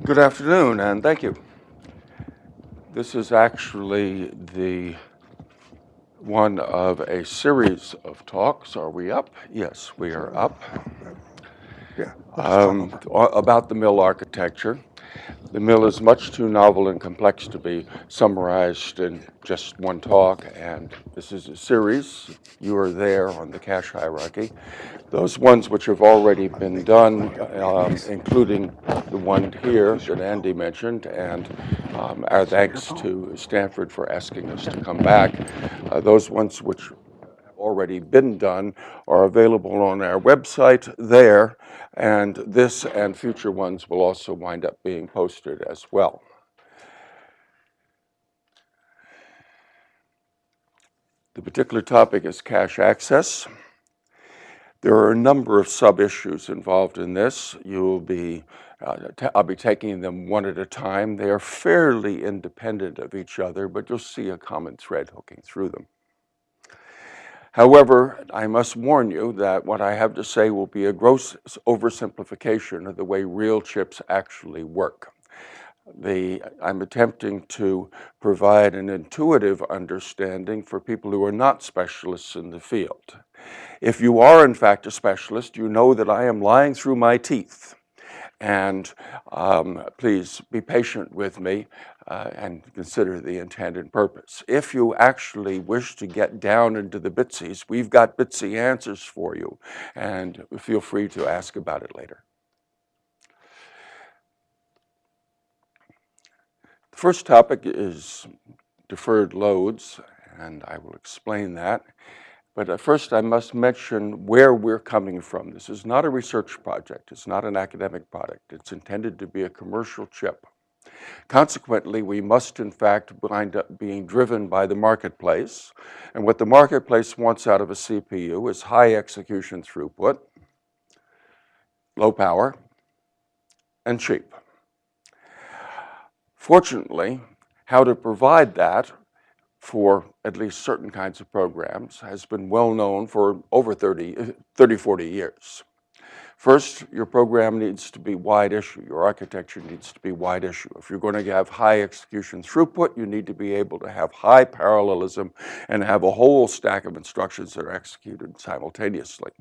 Good afternoon, and thank you. This is actually the one of a series of talks. Are we up? Yes, we are up. Yeah. About the mill architecture. The mill is much too novel and complex to be summarized in just one talk, and this is a series. You are there on the cache hierarchy. Those ones which have already been done, including the one here that Andy mentioned, and our thanks to Stanford for asking us to come back. Those ones which have already been done are available on our website there, and this and future ones will also wind up being posted as well. The particular topic is cache access. There are a number of sub-issues involved in this. I'll be taking them one at a time. They are fairly independent of each other, but you'll see a common thread hooking through them. However, I must warn you that what I have to say will be a gross oversimplification of the way real chips actually work. I'm attempting to provide an intuitive understanding for people who are not specialists in the field. If you are, in fact, a specialist, you know that I am lying through my teeth. And please be patient with me and consider the intent and purpose. If you actually wish to get down into the bitsies, we've got bitsy answers for you, and feel free to ask about it later. The first topic is deferred loads, and I will explain that. But first, I must mention where we're coming from. This is not a research project. It's not an academic product. It's intended to be a commercial chip. Consequently, we must, in fact, wind up being driven by the marketplace. And what the marketplace wants out of a CPU is high execution throughput, low power, and cheap. Fortunately, how to provide that for at least certain kinds of programs has been well known for over 30, 40 years. First, your program needs to be wide issue. Your architecture needs to be wide issue. If you're going to have high execution throughput, you need to be able to have high parallelism and have a whole stack of instructions that are executed simultaneously.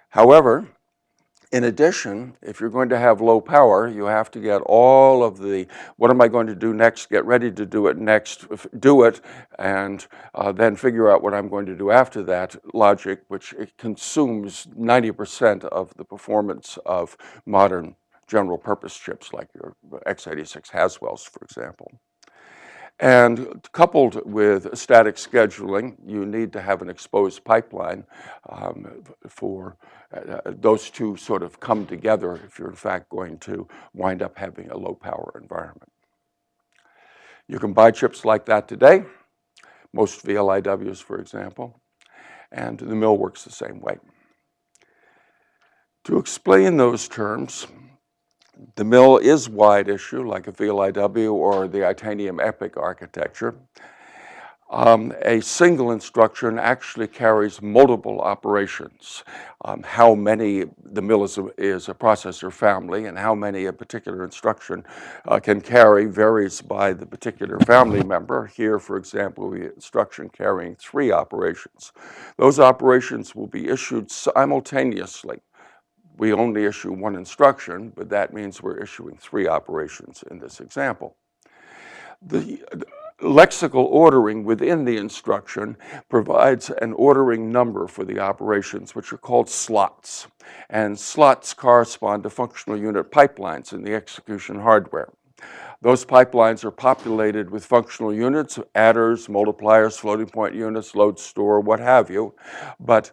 However, in addition, if you're going to have low power, you have to get all of the, what am I going to do next, get ready to do it next, do it, and then figure out what I'm going to do after that logic, which it consumes 90% of the performance of modern general purpose chips like your x86 Haswells, for example. And coupled with static scheduling, you need to have an exposed pipeline for those two sort of come together if you're in fact going to wind up having a low power environment. You can buy chips like that today, most VLIWs, for example, and the mill works the same way. To explain those terms, the mill is wide issue, like a VLIW or the Itanium EPIC architecture. A single instruction actually carries multiple operations. How many the mill is a processor family, and how many a particular instruction can carry varies by the particular family member. Here, for example, the instruction carrying 3 operations. Those operations will be issued simultaneously. We only issue 1 instruction, but that means we're issuing 3 operations in this example. The lexical ordering within the instruction provides an ordering number for the operations, which are called slots. And slots correspond to functional unit pipelines in the execution hardware. Those pipelines are populated with functional units, adders, multipliers, floating point units, load store, what have you. But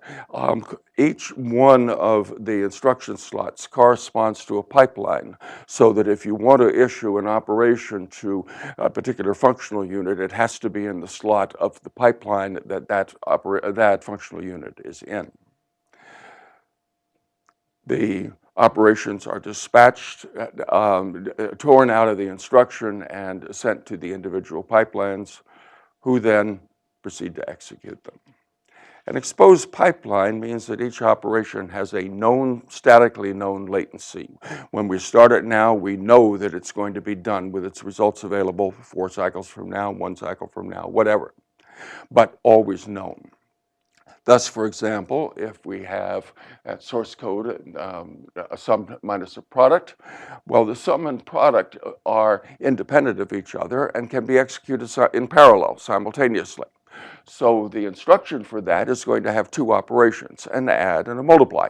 each one of the instruction slots corresponds to a pipeline, so that if you want to issue an operation to a particular functional unit, it has to be in the slot of the pipeline that functional unit is in. The operations are dispatched, torn out of the instruction and sent to the individual pipelines, who then proceed to execute them. An exposed pipeline means that each operation has a known, statically known latency. When we start it now, we know that it's going to be done with its results available 4 cycles from now, 1 cycle from now, whatever, but always known. Thus, for example, if we have that source code, a sum minus a product, well, the sum and product are independent of each other and can be executed in parallel, simultaneously. So the instruction for that is going to have 2 operations, an add and a multiply.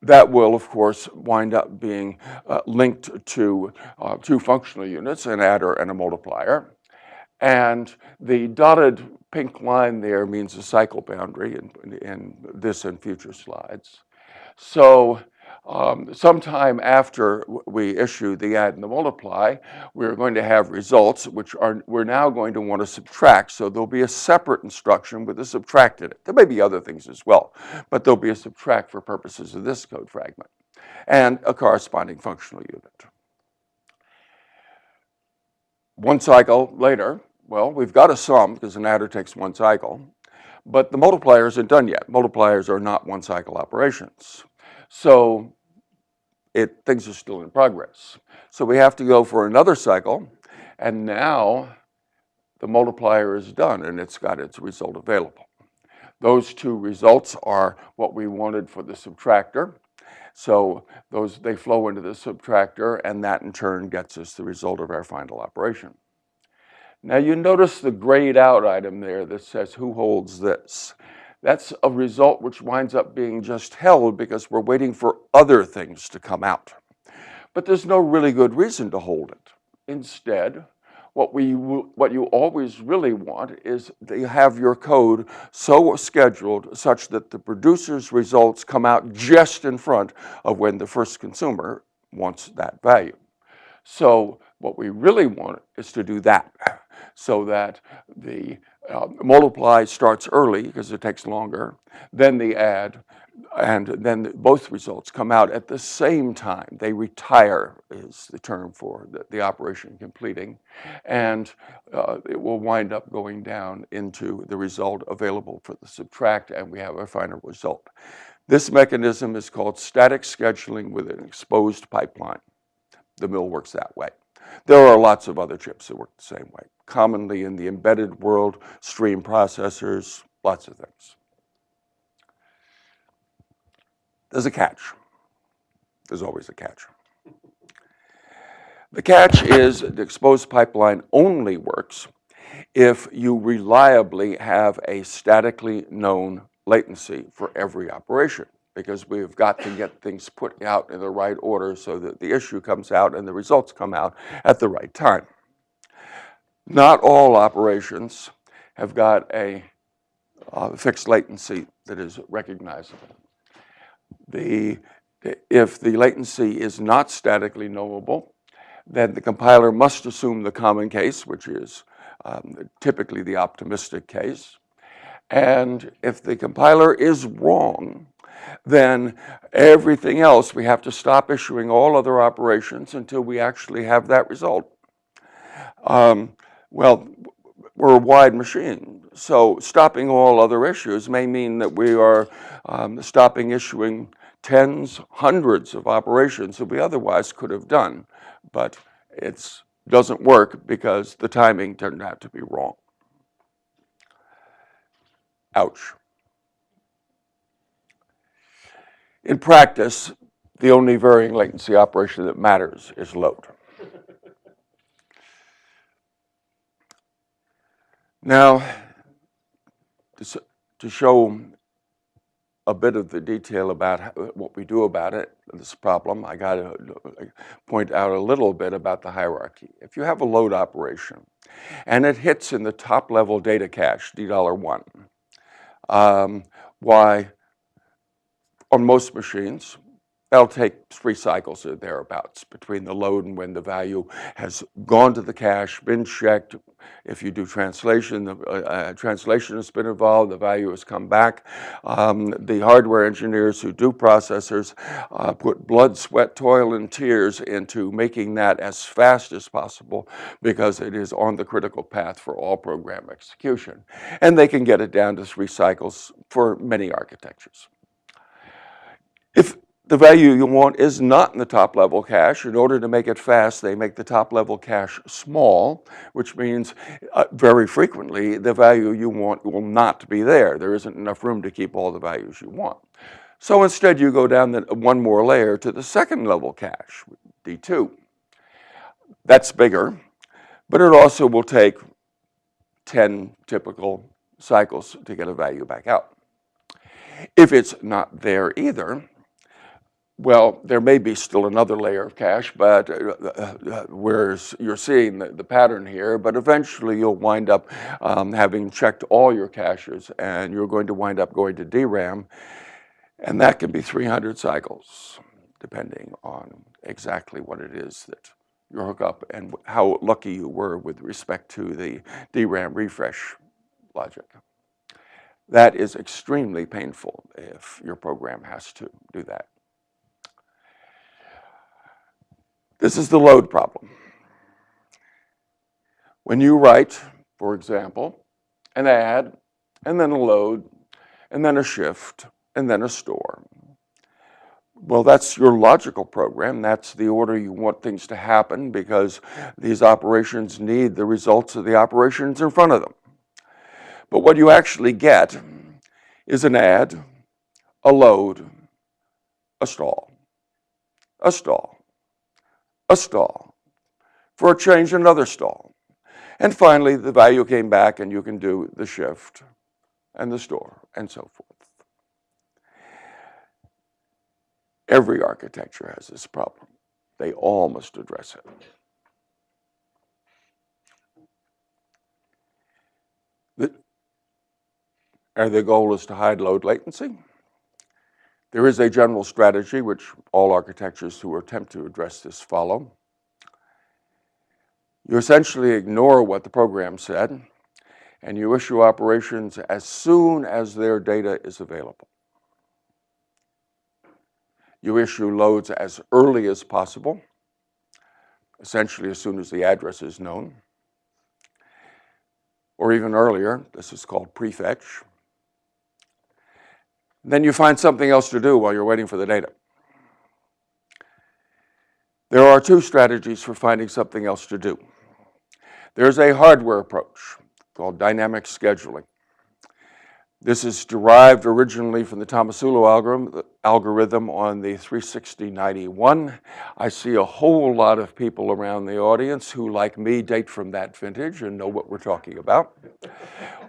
That will, of course, wind up being linked to 2 functional units, an adder and a multiplier. And the dotted pink line there means a cycle boundary in this and future slides. So sometime after we issue the add and the multiply, we're going to have results which we're now going to want to subtract. So there'll be a separate instruction with a subtract in it. There may be other things as well, but there'll be a subtract for purposes of this code fragment and a corresponding functional unit. 1 cycle later, well, we've got a sum because an adder takes 1 cycle, but the multiplier isn't done yet. Multipliers are not 1 cycle operations. So things are still in progress. So we have to go for another cycle, and now the multiplier is done and it's got its result available. Those 2 results are what we wanted for the subtractor. So they flow into the subtractor, and that in turn gets us the result of our final operation. Now you notice the grayed out item there that says who holds this. That's a result which winds up being just held because we're waiting for other things to come out. But there's no really good reason to hold it. Instead, what you always really want is to have your code so scheduled such that the producer's results come out just in front of when the first consumer wants that value. So what we really want is to do that, so that the multiply starts early because it takes longer, then the add, and then both results come out at the same time. They retire is the term for the operation completing, and it will wind up going down into the result available for the subtract, and we have our final result. This mechanism is called static scheduling with an exposed pipeline. The mill works that way. There are lots of other chips that work the same way. Commonly in the embedded world, stream processors, lots of things. There's a catch. There's always a catch. The catch is the exposed pipeline only works if you reliably have a statically known latency for every operation, because we've got to get things put out in the right order so that the issue comes out and the results come out at the right time. Not all operations have got a fixed latency that is recognizable. If the latency is not statically knowable, then the compiler must assume the common case, which is typically the optimistic case. And if the compiler is wrong, then everything else, we have to stop issuing all other operations until we actually have that result. Well, we're a wide machine, so stopping all other issues may mean that we are stopping issuing tens, hundreds of operations that we otherwise could have done, but it doesn't work because the timing turned out to be wrong. Ouch. In practice, the only varying latency operation that matters is load. Now, to show a bit of the detail about what we do about it, this problem, I got to point out a little bit about the hierarchy. If you have a load operation and it hits in the top level data cache, $1, why, on most machines, that'll take 3 cycles or thereabouts between the load and when the value has gone to the cache, been checked, If you do translation, translation has been involved, the value has come back. The hardware engineers who do processors put blood, sweat, toil, and tears into making that as fast as possible because it is on the critical path for all program execution. And they can get it down to 3 cycles for many architectures. If the value you want is not in the top level cache, in order to make it fast, they make the top level cache small, which means very frequently the value you want will not be there. There isn't enough room to keep all the values you want. So instead you go down one more layer to the second level cache, D2. That's bigger, but it also will take 10 typical cycles to get a value back out. If it's not there either, well, there may be still another layer of cache, but where you're seeing the pattern here, but eventually you'll wind up having checked all your caches, and you're going to wind up going to DRAM, and that can be 300 cycles, depending on exactly what it is that you hook up and how lucky you were with respect to the DRAM refresh logic. That is extremely painful if your program has to do that. This is the load problem. When you write, for example, an add, and then a load, and then a shift, and then a store, well, that's your logical program. That's the order you want things to happen because these operations need the results of the operations in front of them. But what you actually get is an add, a load, a stall, a stall, a stall, for a change, another stall. And finally, the value came back and you can do the shift and the store and so forth. Every architecture has this problem. They all must address it. And the goal is to hide load latency. There is a general strategy which all architectures who attempt to address this follow. You essentially ignore what the program said, and you issue operations as soon as their data is available. You issue loads as early as possible, essentially as soon as the address is known, or even earlier. This is called prefetch. Then you find something else to do while you're waiting for the data. There are 2 strategies for finding something else to do. There's a hardware approach called dynamic scheduling. This is derived originally from the Tomasulo algorithm on the 36091. I see a whole lot of people around the audience who, like me, date from that vintage and know what we're talking about.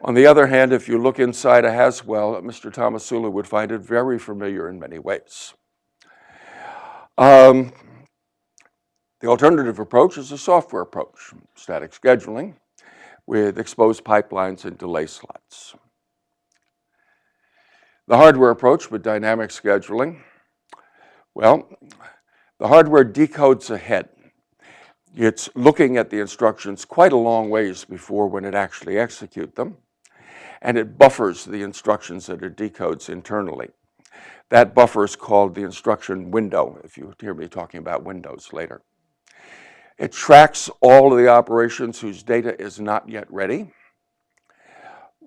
On the other hand, if you look inside a Haswell, Mr. Tomasulo would find it very familiar in many ways. The alternative approach is a software approach, static scheduling, with exposed pipelines and delay slots. The hardware approach with dynamic scheduling, well, the hardware decodes ahead. It's looking at the instructions quite a long ways before when it actually executes them, and it buffers the instructions that it decodes internally. That buffer is called the instruction window, if you hear me talking about windows later. It tracks all of the operations whose data is not yet ready.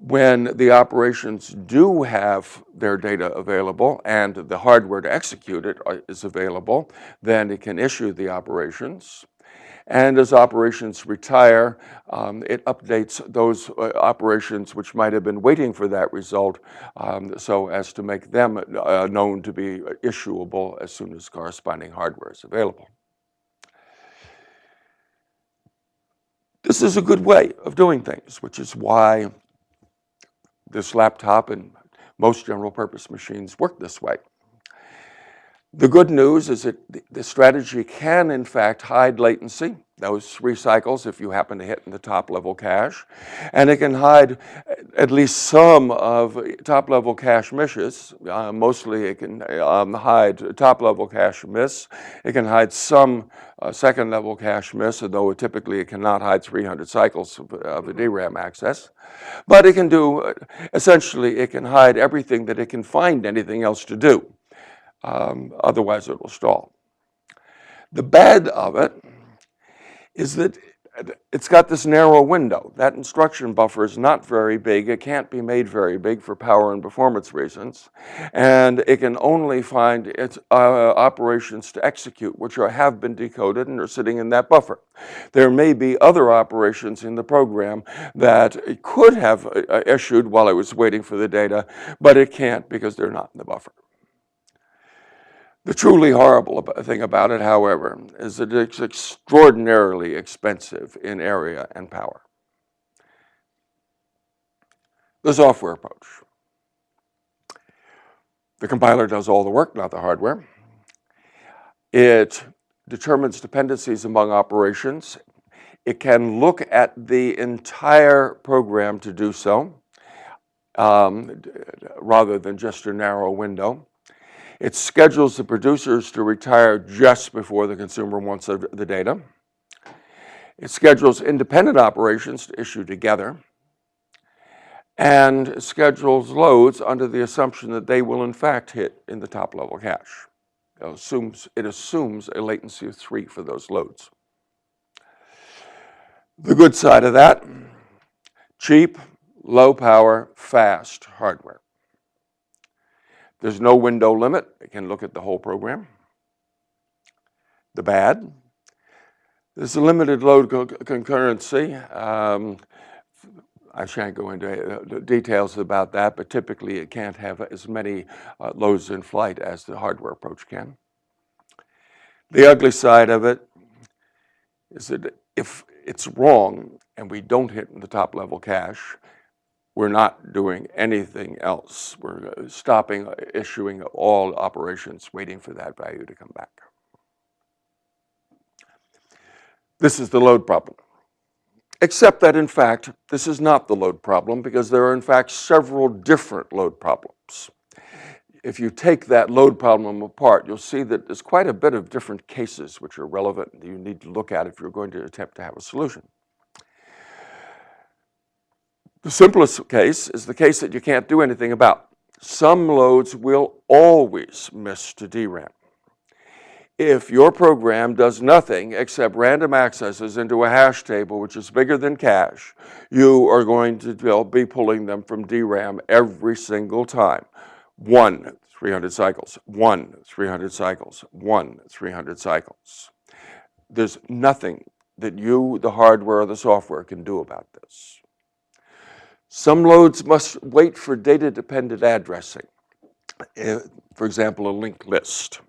When the operations do have their data available and the hardware to execute it is available, then it can issue the operations. And as operations retire, it updates those operations which might have been waiting for that result so as to make them known to be issuable as soon as corresponding hardware is available. This is a good way of doing things, which is why this laptop and most general purpose machines work this way. The good news is that the strategy can, in fact, hide latency, those 3 cycles if you happen to hit in the top-level cache. And it can hide at least some of top-level cache misses. Mostly it can hide top-level cache miss. It can hide some second-level cache miss, although typically it cannot hide 300 cycles of a DRAM access. But it can do, essentially, it can hide everything that it can find anything else to do. Otherwise, it will stall. The bad of it is that it's got this narrow window. That instruction buffer is not very big. It can't be made very big for power and performance reasons. And it can only find its operations to execute, which have been decoded and are sitting in that buffer. There may be other operations in the program that it could have issued while it was waiting for the data, but it can't because they're not in the buffer. The truly horrible thing about it, however, is that it's extraordinarily expensive in area and power. The software approach. The compiler does all the work, not the hardware. It determines dependencies among operations. It can look at the entire program to do so, rather than just a narrow window. It schedules the producers to retire just before the consumer wants the data. It schedules independent operations to issue together, and schedules loads under the assumption that they will in fact hit in the top-level cache. It assumes a latency of 3 for those loads. The good side of that, cheap, low power, fast hardware. There's no window limit. It can look at the whole program. The bad, there's a limited load concurrency. I shan't go into details about that, but typically it can't have as many loads in flight as the hardware approach can. The ugly side of it is that if it's wrong and we don't hit in the top-level cache, we're not doing anything else. We're stopping issuing all operations, waiting for that value to come back. This is the load problem. Except that, in fact, this is not the load problem because there are, in fact, several different load problems. If you take that load problem apart, you'll see that there's quite a bit of different cases which are relevant and you need to look at if you're going to attempt to have a solution. The simplest case is the case that you can't do anything about. Some loads will always miss to DRAM. If your program does nothing except random accesses into a hash table, which is bigger than cache, you are going to be pulling them from DRAM every single time. 1, 300 cycles, 1, 300 cycles, 1, 300 cycles. There's nothing that you, the hardware or the software, can do about this. Some loads must wait for data-dependent addressing. For example, a linked list.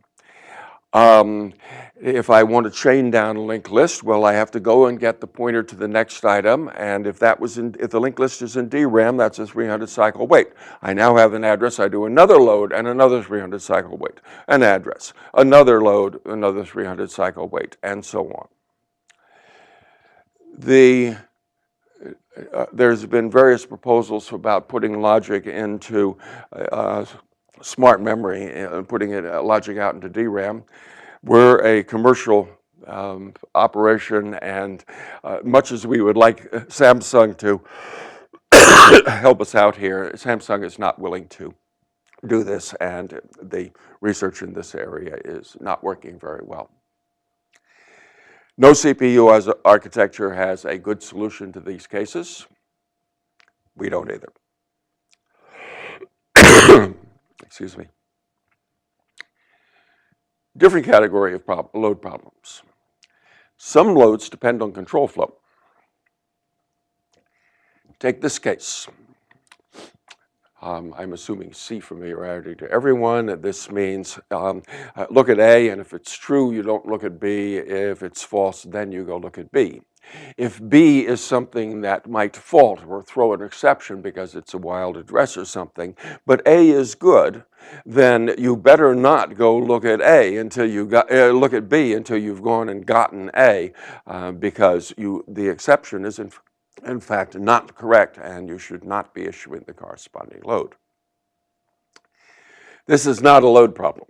If I want to chain down a linked list, well, I have to go and get the pointer to the next item, and if the linked list is in DRAM, that's a 300 cycle wait. I now have an address, I do another load and another 300 cycle wait, an address, another load, another 300 cycle wait, and so on. There's been various proposals about putting logic into smart memory and putting logic out into DRAM. We're a commercial operation, and much as we would like Samsung to help us out here, Samsung is not willing to do this, and the research in this area is not working very well. No CPU as architecture has a good solution to these cases. We don't either. Excuse me. Different category of load problems. Some loads depend on control flow. Take this case. I'm assuming C familiarity to everyone. This means look at A, and if it's true, you don't look at B. If it's false, then you go look at B. If B is something that might fault or throw an exception because it's a wild address or something, but A is good, then you better not go look at A until you look at B until you've gone and gotten A, because the exception is in fact not correct, and you should not be issuing the corresponding load. This is not a load problem.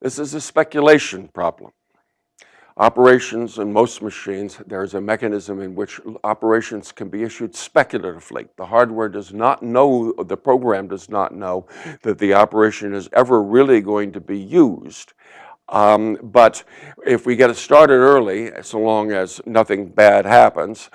This is a speculation problem. Operations in most machines, there's a mechanism in which operations can be issued speculatively. The hardware does not know, the program does not know that the operation is ever really going to be used. But if we get it started early, so long as nothing bad happens,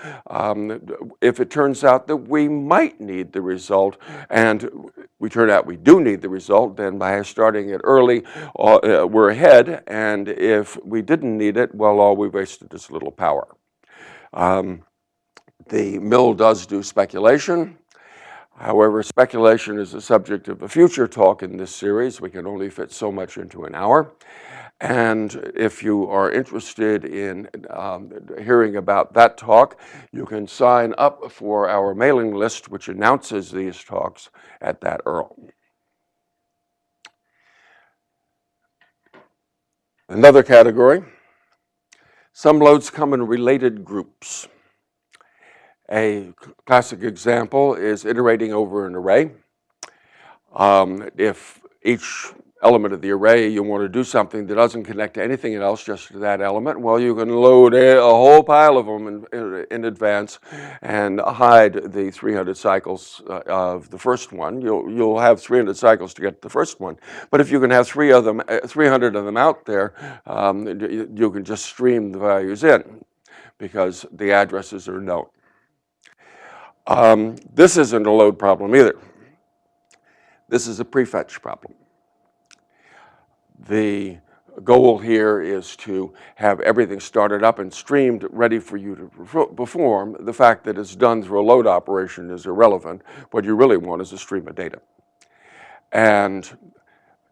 if it turns out that we might need the result, and we turn out we do need the result, then by starting it early, we're ahead, and if we didn't need it, well, all we wasted is a little power. The mill does do speculation. However, speculation is the subject of a future talk in this series. We can only fit so much into an hour. And if you are interested in hearing about that talk, you can sign up for our mailing list, which announces these talks at that URL. Another category, some loads come in related groups. A classic example is iterating over an array. If each element of the array, you want to do something that doesn't connect to anything else, just to that element, well, you can load a whole pile of them in advance and hide the 300 cycles of the first one. You'll have 300 cycles to get the first one. But if you can have 300 of them out there, you can just stream the values in because the addresses are known. This isn't a load problem either. This is a prefetch problem. The goal here is to have everything started up and streamed, ready for you to perform. The fact that it's done through a load operation is irrelevant. What you really want is a stream of data. And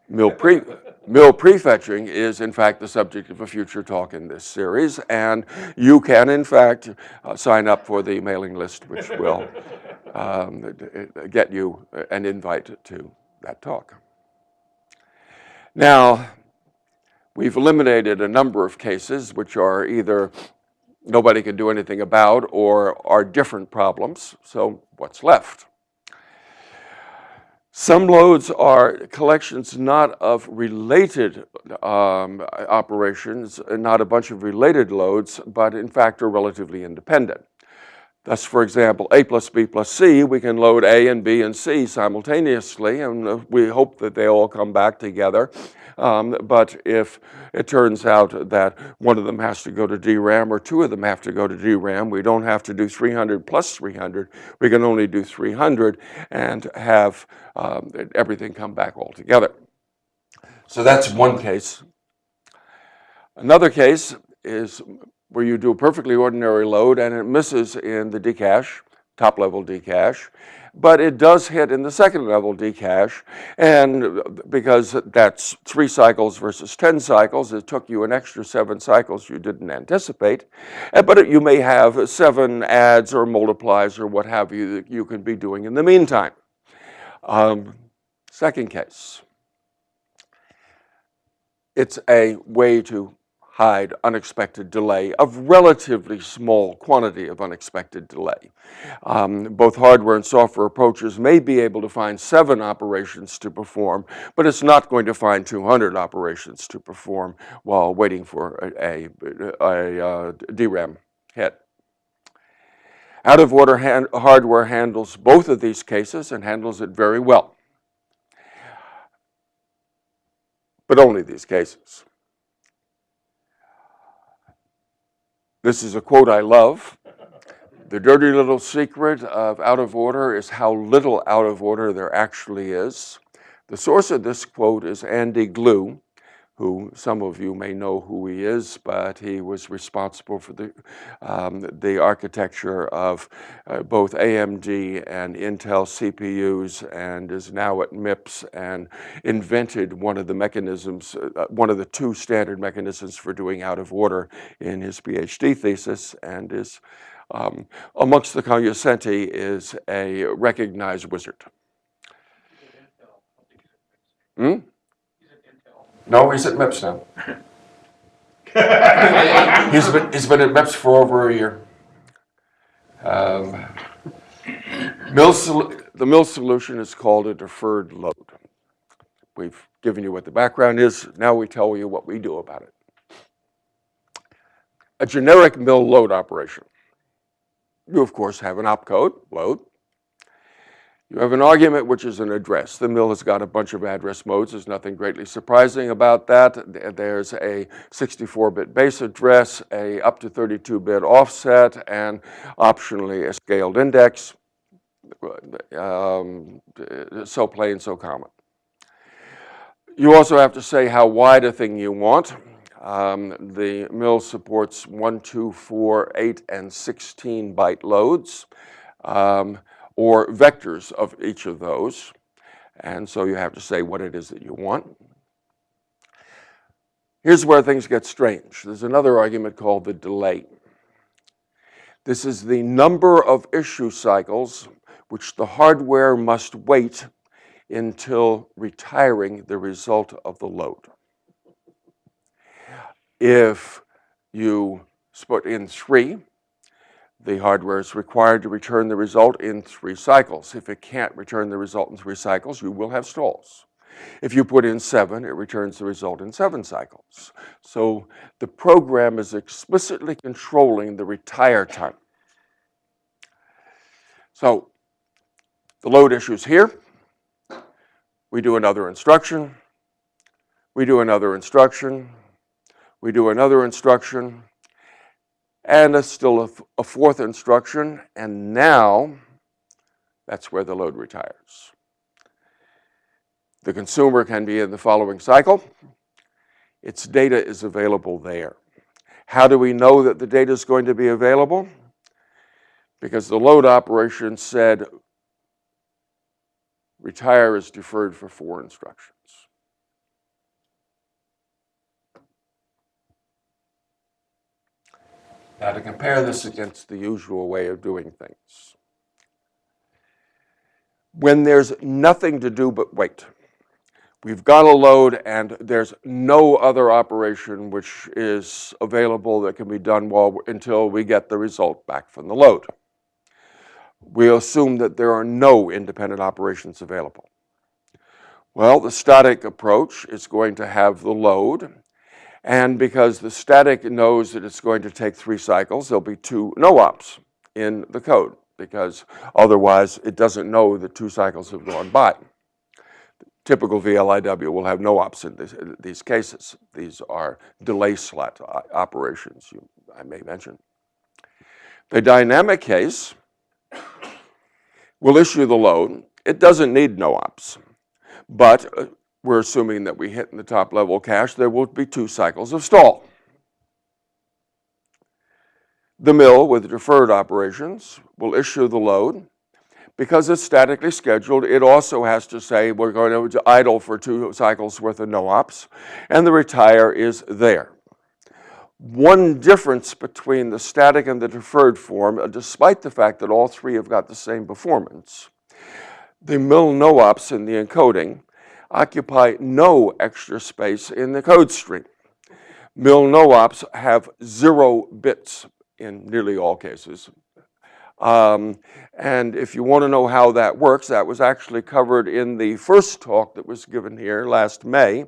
mill prefetching is, in fact, the subject of a future talk in this series. And you can, in fact, sign up for the mailing list, which will get you an invite to that talk. Now, we've eliminated a number of cases which are either nobody can do anything about or are different problems. So what's left? Some loads are collections not of related operations, not a bunch of related loads, but in fact are relatively independent. Thus, for example, A plus B plus C, we can load A and B and C simultaneously, and we hope that they all come back together. But if it turns out that one of them has to go to DRAM or two of them have to go to DRAM, we don't have to do 300 plus 300. We can only do 300 and have everything come back all together. So that's one case. Another case is where you do a perfectly ordinary load and it misses in the D cache, top level D cache, but it does hit in the second level D cache, and because that's 3 cycles versus 10 cycles, it took you an extra 7 cycles you didn't anticipate, but you may have 7 adds or multiplies or what have you that you can be doing in the meantime. Second case, it's a way to hide unexpected delay of relatively small quantity of unexpected delay. Both hardware and software approaches may be able to find 7 operations to perform, but it's not going to find 200 operations to perform while waiting for a DRAM hit. Out-of-order hardware handles both of these cases and handles it very well, but only these cases. This is a quote I love. The dirty little secret of out of order is how little out of order there actually is. The source of this quote is Andy Glue, who some of you may know who he is, but he was responsible for the architecture of both AMD and Intel CPUs, and is now at MIPS and invented one of the mechanisms, one of the two standard mechanisms for doing out of order in his PhD thesis, and is amongst the cognoscenti is a recognized wizard. Hmm? No, he's at MIPS now. he's been at MIPS for over a year. The mill solution is called a deferred load. We've given you what the background is. Now we tell you what we do about it. A generic mill load operation. You, of course, have an opcode, load. You have an argument, which is an address. The mill has got a bunch of address modes. There's nothing greatly surprising about that. There's a 64-bit base address, a up to 32-bit offset, and optionally a scaled index. So plain, so common. You also have to say how wide a thing you want. The mill supports 1, 2, 4, 8, and 16 byte loads, or vectors of each of those. And so you have to say what it is that you want. Here's where things get strange. There's another argument called the delay. This is the number of issue cycles which the hardware must wait until retiring the result of the load. If you put in 3, the hardware is required to return the result in 3 cycles. If it can't return the result in 3 cycles, you will have stalls. If you put in 7, it returns the result in 7 cycles. So the program is explicitly controlling the retire time. So the load issue is here. We do another instruction. We do another instruction. We do another instruction. And it's still a 4th instruction. And now that's where the load retires. The consumer can be in the following cycle. Its data is available there. How do we know that the data is going to be available? Because the load operation said retire is deferred for 4 instructions. Now, to compare this against the usual way of doing things, when there's nothing to do but wait, we've got a load and there's no other operation which is available that can be done until we get the result back from the load. We assume that there are no independent operations available. Well, the static approach is going to have the load, and because the static knows that it's going to take 3 cycles, there'll be 2 no-ops in the code, because otherwise it doesn't know that 2 cycles have gone by. Typical VLIW will have no-ops in these cases. These are delay slot operations, I may mention. The dynamic case will issue the load. It doesn't need no-ops, but we're assuming that we hit in the top level cache, there will be 2 cycles of stall. The mill with deferred operations will issue the load. Because it's statically scheduled, it also has to say we're going to idle for 2 cycles worth of no-ops, and the retire is there. One difference between the static and the deferred form, despite the fact that all 3 have got the same performance, the mill no-ops in the encoding occupy no extra space in the code string. Mill no-ops have 0 bits in nearly all cases. And if you want to know how that works, that was actually covered in the first talk that was given here last May,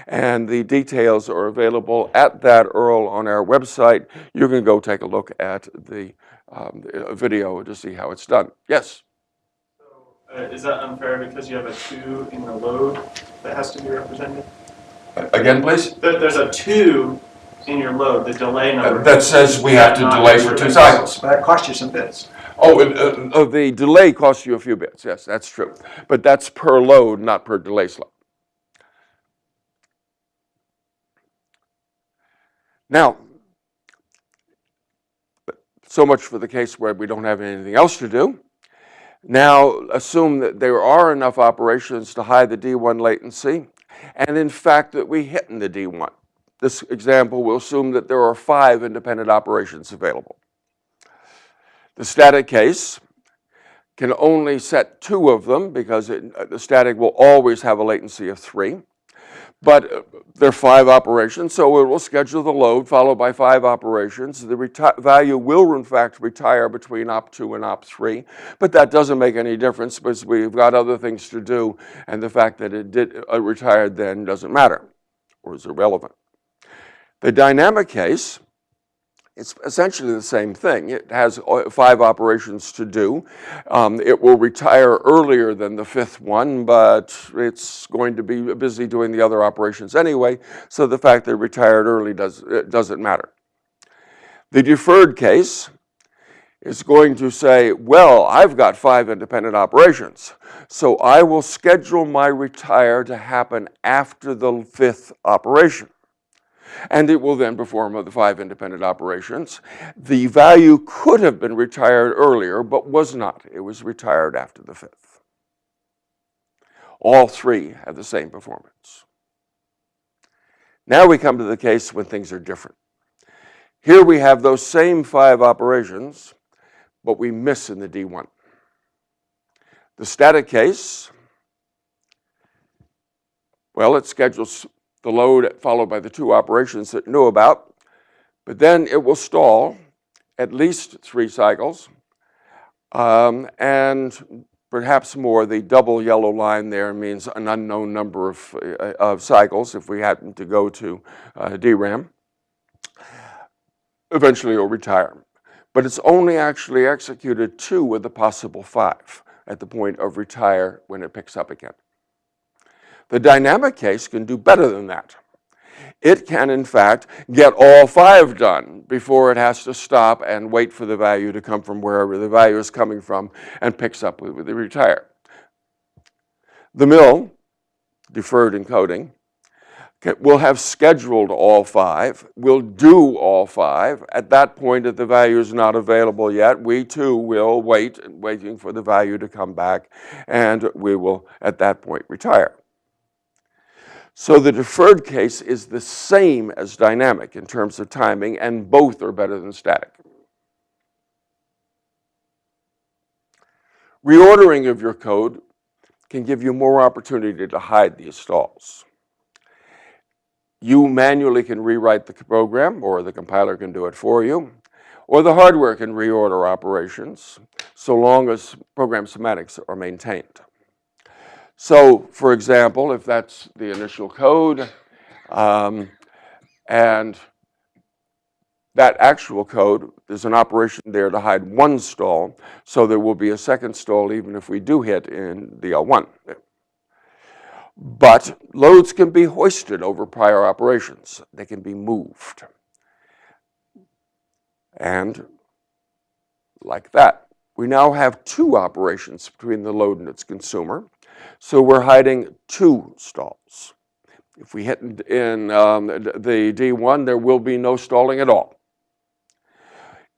and the details are available at that URL on our website. You can go take a look at the video to see how it's done. Yes? So, is that unfair because you have a 2 in the load that has to be represented? Again, please? There's a 2 in your load, the delay number. That says we have to delay for 2 cycles. But that costs you some bits. Oh, the delay costs you a few bits. Yes, that's true. But that's per load, not per delay slot. Now, so much for the case where we don't have anything else to do. Now, assume that there are enough operations to hide the D1 latency, and in fact that we hit in the D1. This example will assume that there are 5 independent operations available. The static case can only set 2 of them because the static will always have a latency of 3. But there are 5 operations, so it will schedule the load followed by 5 operations. The value will, in fact, retire between op2 and op3, but that doesn't make any difference because we've got other things to do, and the fact that it did retired then doesn't matter or is irrelevant. The dynamic case, it's essentially the same thing. It has 5 operations to do. It will retire earlier than the 5th one, but it's going to be busy doing the other operations anyway, so the fact that it retired early doesn't matter. The deferred case is going to say, well, I've got 5 independent operations, so I will schedule my retire to happen after the 5th operation. And it will then perform the 5 independent operations. The value could have been retired earlier, but was not. It was retired after the 5th. All 3 have the same performance. Now we come to the case when things are different. Here we have those same 5 operations, but we miss in the D1. The static case, well, it schedules the load followed by the 2 operations that it knew about, but then it will stall at least 3 cycles, and perhaps more. The double yellow line there means an unknown number of cycles if we happen to go to DRAM. Eventually it will retire, but it's only actually executed 2 of the possible 5 at the point of retire when it picks up again. The dynamic case can do better than that. It can, in fact, get all 5 done before it has to stop and wait for the value to come from wherever the value is coming from and picks up with the retire. The mill, deferred encoding, will have scheduled all 5, will do all 5. At that point, if the value is not available yet, we too will wait, waiting for the value to come back, and we will, at that point, retire. So the deferred case is the same as dynamic in terms of timing, and both are better than static. Reordering of your code can give you more opportunity to hide these stalls. You manually can rewrite the program, or the compiler can do it for you, or the hardware can reorder operations, so long as program semantics are maintained. So, for example, if that's the initial code, and that actual code, there's an operation there to hide 1 stall, so there will be a second stall even if we do hit in the L1. But loads can be hoisted over prior operations. They can be moved. And like that, we now have 2 operations between the load and its consumer. So we're hiding 2 stalls. If we hit in the D1, there will be no stalling at all.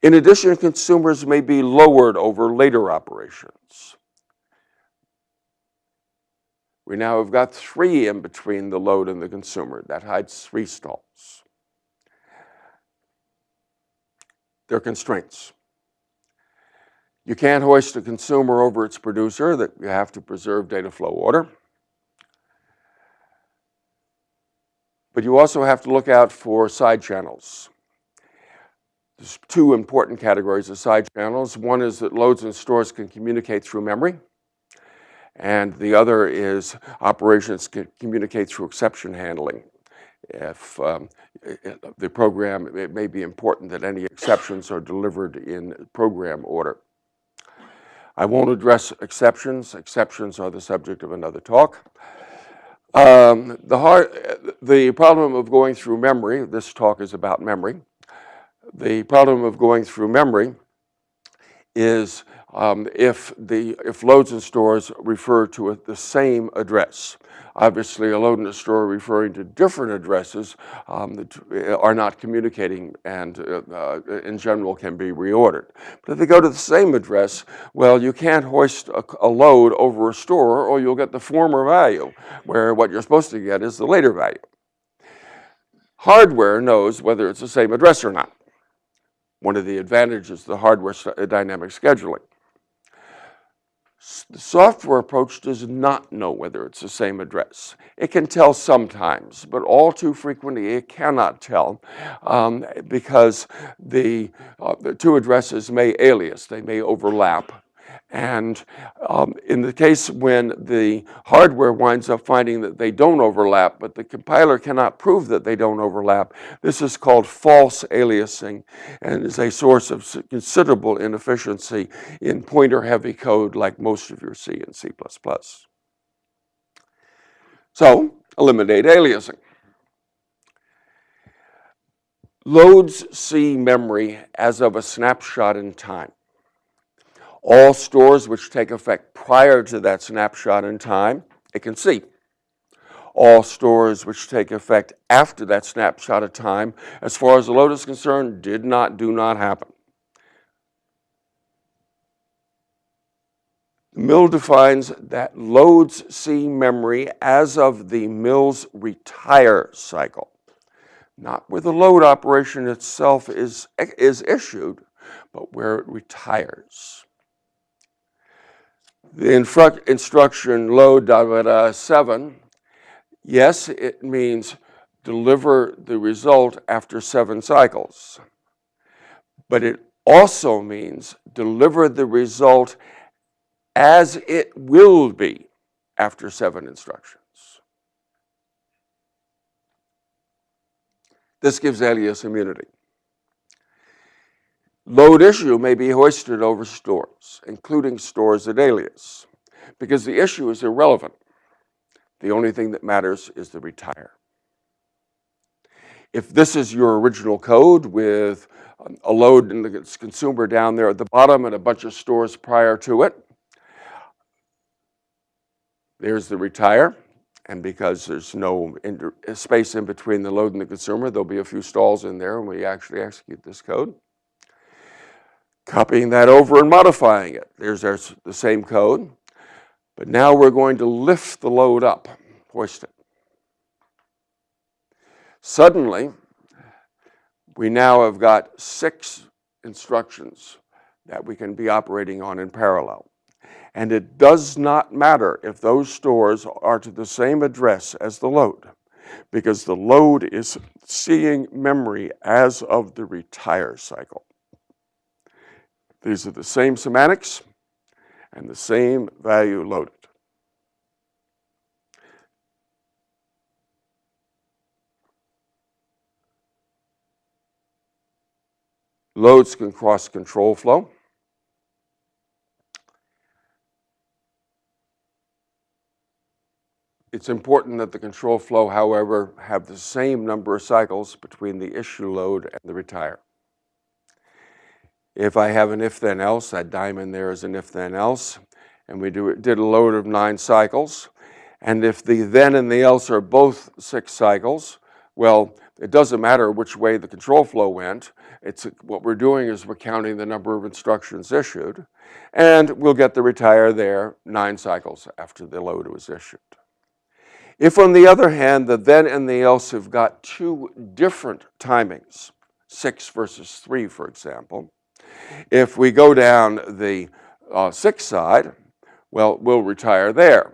In addition, consumers may be lowered over later operations. We now have got 3 in between the load and the consumer. That hides 3 stalls. There are constraints. You can't hoist a consumer over its producer, that you have to preserve data flow order. But you also have to look out for side channels. There's 2 important categories of side channels. One is that loads and stores can communicate through memory, and the other is operations can communicate through exception handling. If the program, it may be important that any exceptions are delivered in program order. I won't address exceptions. Exceptions are the subject of another talk. The problem of going through memory, this talk is about memory. The problem of going through memory is if loads and stores refer to the same address. Obviously, a load and a store referring to different addresses that are not communicating and in general can be reordered. But if they go to the same address, well, you can't hoist a load over a store or you'll get the former value, where what you're supposed to get is the later value. Hardware knows whether it's the same address or not. One of the advantages of the hardware dynamic scheduling. The software approach does not know whether it's the same address. It can tell sometimes, but all too frequently it cannot tell because the two addresses may alias, they may overlap. And in the case when the hardware winds up finding that they don't overlap, but the compiler cannot prove that they don't overlap, this is called false aliasing and is a source of considerable inefficiency in pointer-heavy code like most of your C and C++. So, eliminate aliasing. Loads see memory as of a snapshot in time. All stores which take effect prior to that snapshot in time, it can see. All stores which take effect after that snapshot of time, as far as the load is concerned, do not happen. The mill defines that loads see memory as of the mill's retire cycle, not where the load operation itself is issued, but where it retires. The instruction load 7, yes, it means deliver the result after 7 cycles, but it also means deliver the result as it will be after 7 instructions. This gives alias immunity. Load issue may be hoisted over stores, including stores at alias, because the issue is irrelevant. The only thing that matters is the retire. If this is your original code with a load and the consumer down there at the bottom and a bunch of stores prior to it, there's the retire. And because there's no space in between the load and the consumer, there'll be a few stalls in there when we actually execute this code. Copying that over and modifying it. There's the same code, but now we're going to lift the load up, hoist it. Suddenly, we now have got 6 instructions that we can be operating on in parallel. And it does not matter if those stores are to the same address as the load, because the load is seeing memory as of the retire cycle. These are the same semantics and the same value loaded. Loads can cross control flow. It's important that the control flow, however, have the same number of cycles between the issue load and the retire. If I have an if-then-else, that diamond there is an if-then-else, and we did a load of 9 cycles, and if the then and the else are both 6 cycles, well, it doesn't matter which way the control flow went. What we're doing is we're counting the number of instructions issued, and we'll get the retire there 9 cycles after the load was issued. If, on the other hand, the then and the else have got 2 different timings, 6 versus 3, for example, if we go down the 6 side, well, we'll retire there.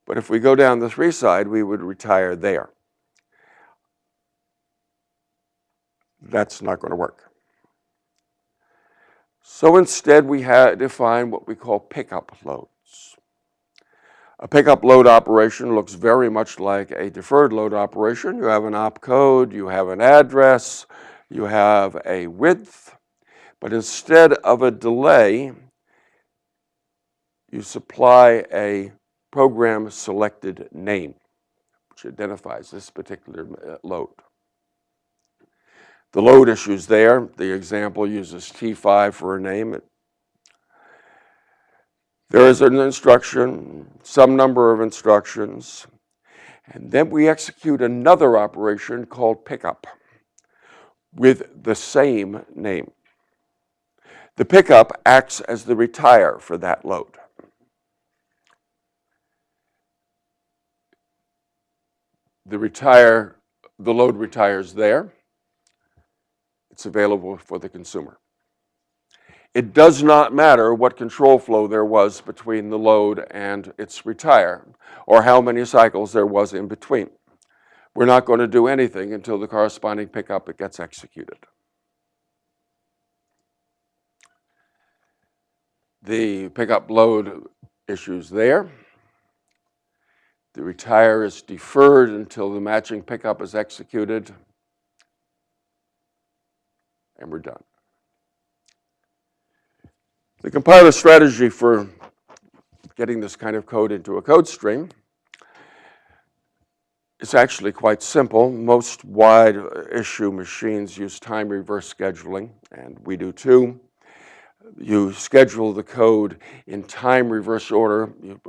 But if we go down the 3 side, we would retire there. That's not going to work. So instead, we define what we call pickup loads. A pickup load operation looks very much like a deferred load operation. You have an opcode, you have an address, you have a width, but instead of a delay, you supply a program selected name, which identifies this particular load. The load issues there. The example uses T5 for a name. There is an instruction, some number of instructions, and then we execute another operation called pickup with the same name. The pickup acts as the retire for that load. The load retires there. It's available for the consumer. It does not matter what control flow there was between the load and its retire, or how many cycles there was in between. We're not going to do anything until the corresponding pickup gets executed. The pickup load issues there. The retire is deferred until the matching pickup is executed, and we're done. The compiler strategy for getting this kind of code into a code stream is actually quite simple. Most wide issue machines use time reverse scheduling, and we do too. You schedule the code in time reverse order. You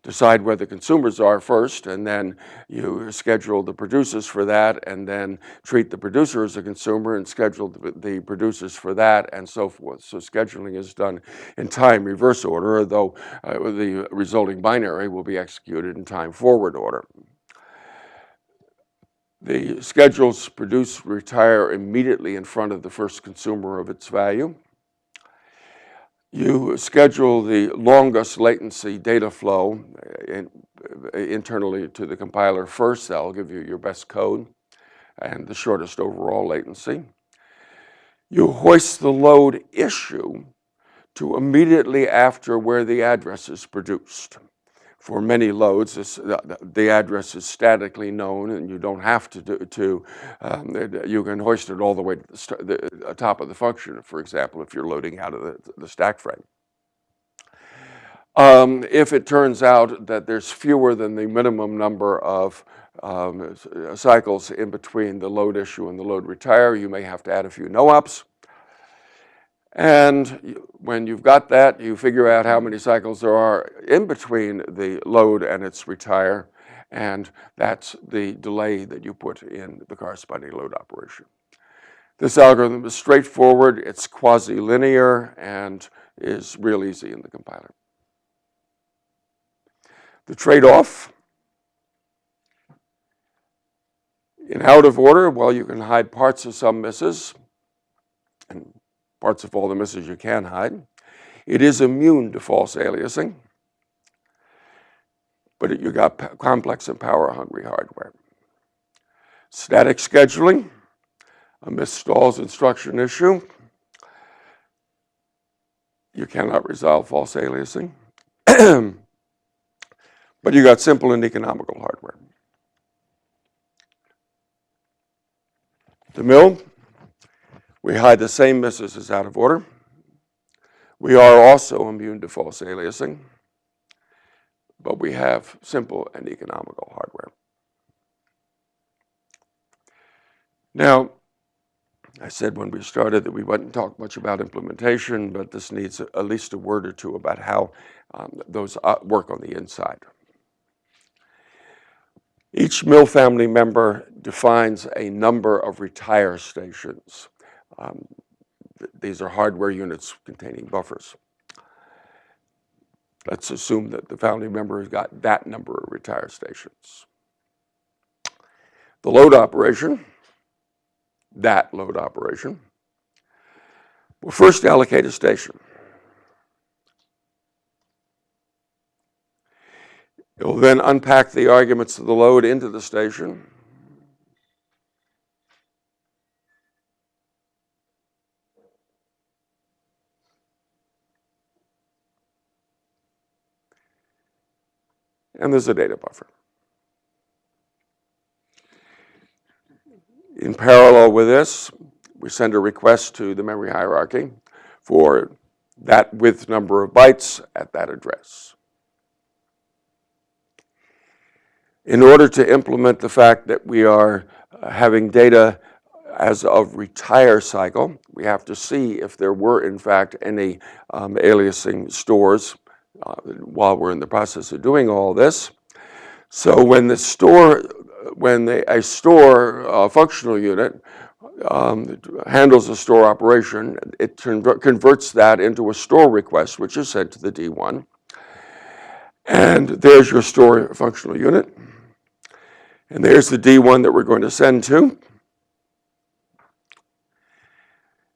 decide where the consumers are first, and then you schedule the producers for that, and then treat the producer as a consumer and schedule the producers for that, and so forth. So scheduling is done in time reverse order, though the resulting binary will be executed in time forward order. The schedules produce retire immediately in front of the first consumer of its value. You schedule the longest latency data flow internally to the compiler first. That'll give you your best code and the shortest overall latency. You hoist the load issue to immediately after where the address is produced. For many loads, the address is statically known, and you don't have you can hoist it all the way to the top of the function, for example, if you're loading out of the stack frame. If it turns out that there's fewer than the minimum number of cycles in between the load issue and the load retire, you may have to add a few no-ops. And when you've got that, you figure out how many cycles there are in between the load and its retire, and that's the delay that you put in the corresponding load operation. This algorithm is straightforward, it's quasi-linear, and is real easy in the compiler. The trade-off, in out of order, well, you can hide parts of some misses, and parts of all the misses you can hide. It is immune to false aliasing, but you got complex and power-hungry hardware. Static scheduling, a miss stalls instruction issue. You cannot resolve false aliasing, but you got simple and economical hardware. The mill, we hide the same misses as out of order. We are also immune to false aliasing, but we have simple and economical hardware. Now, I said when we started that we wouldn't talk much about implementation, but this needs at least a word or two about how those work on the inside. Each mill family member defines a number of retire stations. These are hardware units containing buffers. Let's assume that the family member has got that number of retire stations. The load operation, that load operation, will first allocate a station. It will then unpack the arguments of the load into the station. And there's a data buffer. In parallel with this, we send a request to the memory hierarchy for that width number of bytes at that address. In order to implement the fact that we are having data as of retire cycle, we have to see if there were in fact any aliasing stores while we're in the process of doing all this. So when a store functional unit handles a store operation, it converts that into a store request, which is sent to the D1. And there's your store functional unit. And there's the D1 that we're going to send to.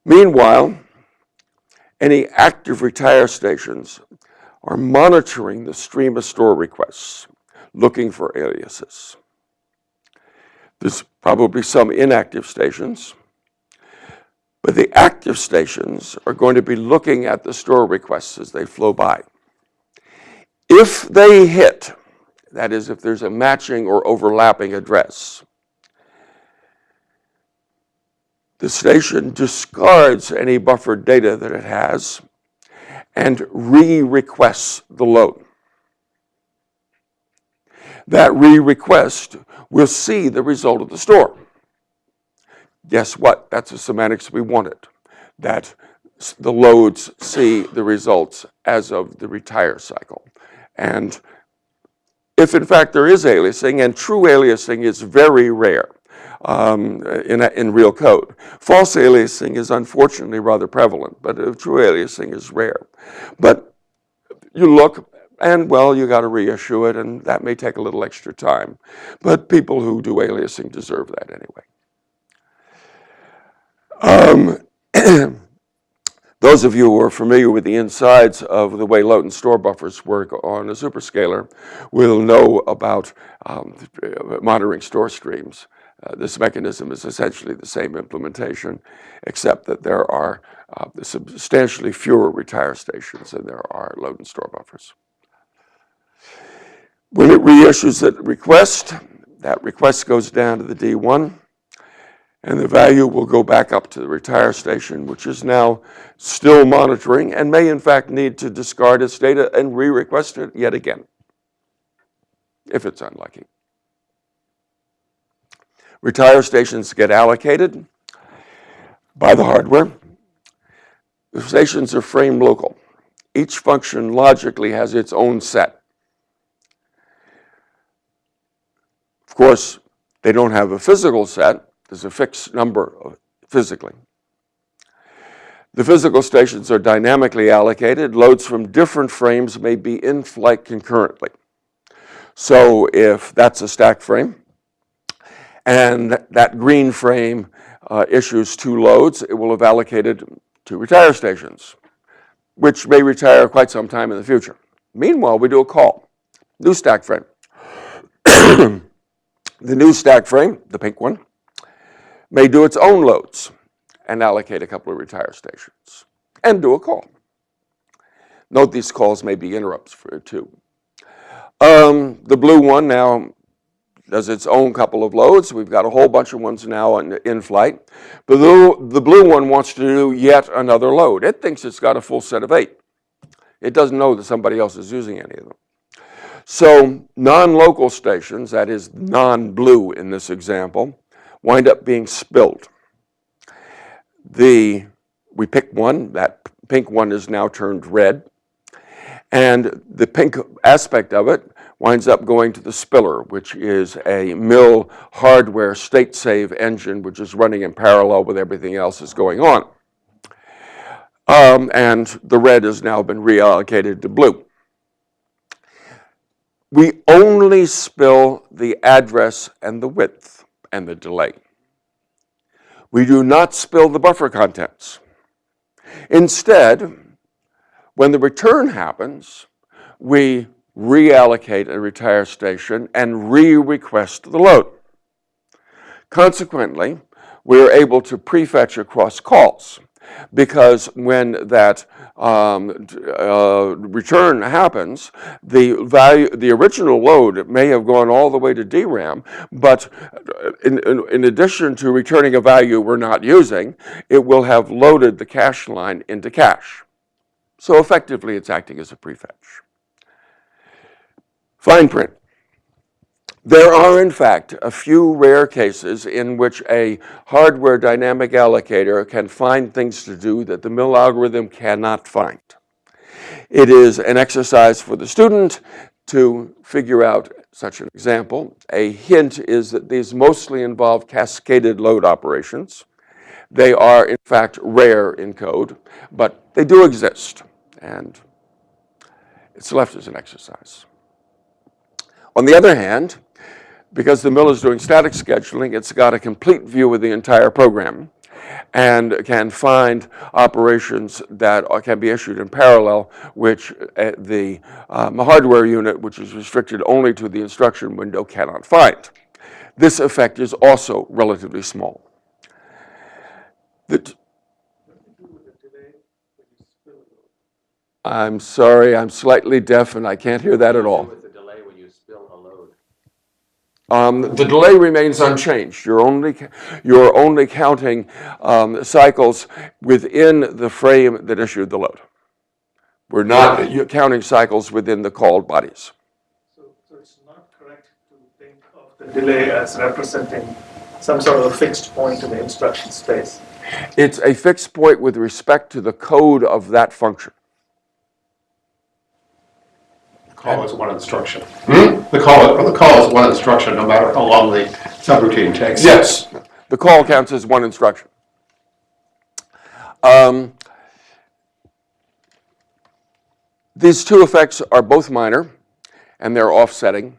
Meanwhile, any active retire stations are monitoring the stream of store requests, looking for aliases. There's probably some inactive stations, but the active stations are going to be looking at the store requests as they flow by. If they hit, that is, if there's a matching or overlapping address, the station discards any buffered data that it has and re-requests the load. That re-request will see the result of the store. Guess what? That's the semantics we wanted, that the loads see the results as of the retire cycle. And if in fact there is aliasing, and true aliasing is very rare in real code. False aliasing is unfortunately rather prevalent, but true aliasing is rare. But you look, and well, you got to reissue it, and that may take a little extra time. But people who do aliasing deserve that anyway. Those of you who are familiar with the insides of the way load and store buffers work on a superscalar will know about monitoring store streams. This mechanism is essentially the same implementation, except that there are substantially fewer retire stations than there are load and store buffers. When it reissues that request goes down to the D1, and the value will go back up to the retire station, which is now still monitoring and may in fact need to discard its data and re-request it yet again, if it's unlucky. Retire stations get allocated by the hardware. The stations are frame local. Each function logically has its own set. Of course, they don't have a physical set. There's a fixed number physically. The physical stations are dynamically allocated. Loads from different frames may be in flight concurrently. So if that's a stack frame, and that green frame issues 2 loads, it will have allocated 2 retire stations, which may retire quite some time in the future. Meanwhile, we do a call, new stack frame. The new stack frame, the pink one, may do its own loads and allocate a couple of retire stations and do a call. Note these calls may be interrupts for it too. The blue one now does its own couple of loads. We've got a whole bunch of ones now in flight. But the blue one wants to do yet another load. It thinks it's got a full set of 8. It doesn't know that somebody else is using any of them. So non-local stations, that is non-blue in this example, wind up being spilled. We pick one, that pink one is now turned red, and the pink aspect of it winds up going to the spiller, which is a mill hardware state save engine, which is running in parallel with everything else that's going on. And the red has now been reallocated to blue. We only spill the address and the width and the delay. We do not spill the buffer contents. Instead, when the return happens, we reallocate a retire station and re-request the load. Consequently, we are able to prefetch across calls, because when that return happens, the original load may have gone all the way to DRAM, but in addition to returning a value we're not using, it will have loaded the cache line into cache. So effectively, it's acting as a prefetch. Fine print. There are, in fact, a few rare cases in which a hardware dynamic allocator can find things to do that the mill algorithm cannot find. It is an exercise for the student to figure out such an example. A hint is that these mostly involve cascaded load operations. They are, in fact, rare in code, but they do exist, and it's left as an exercise. On the other hand, because the mill is doing static scheduling, it's got a complete view of the entire program and can find operations that can be issued in parallel, which the hardware unit, which is restricted only to the instruction window, cannot find. This effect is also relatively small. I'm sorry, I'm slightly deaf and I can't hear that at all. With the delay when you spill a load. The delay remains unchanged. You're only counting cycles within the frame that issued the load. We're not counting cycles within the called bodies. So it's not correct to think of the delay as representing some sort of a fixed point in the instruction space. It's a fixed point with respect to the code of that function. Call is one instruction. The call is one instruction, no matter how long the subroutine takes. Yes, the call counts as one instruction. These two effects are both minor, and they're offsetting.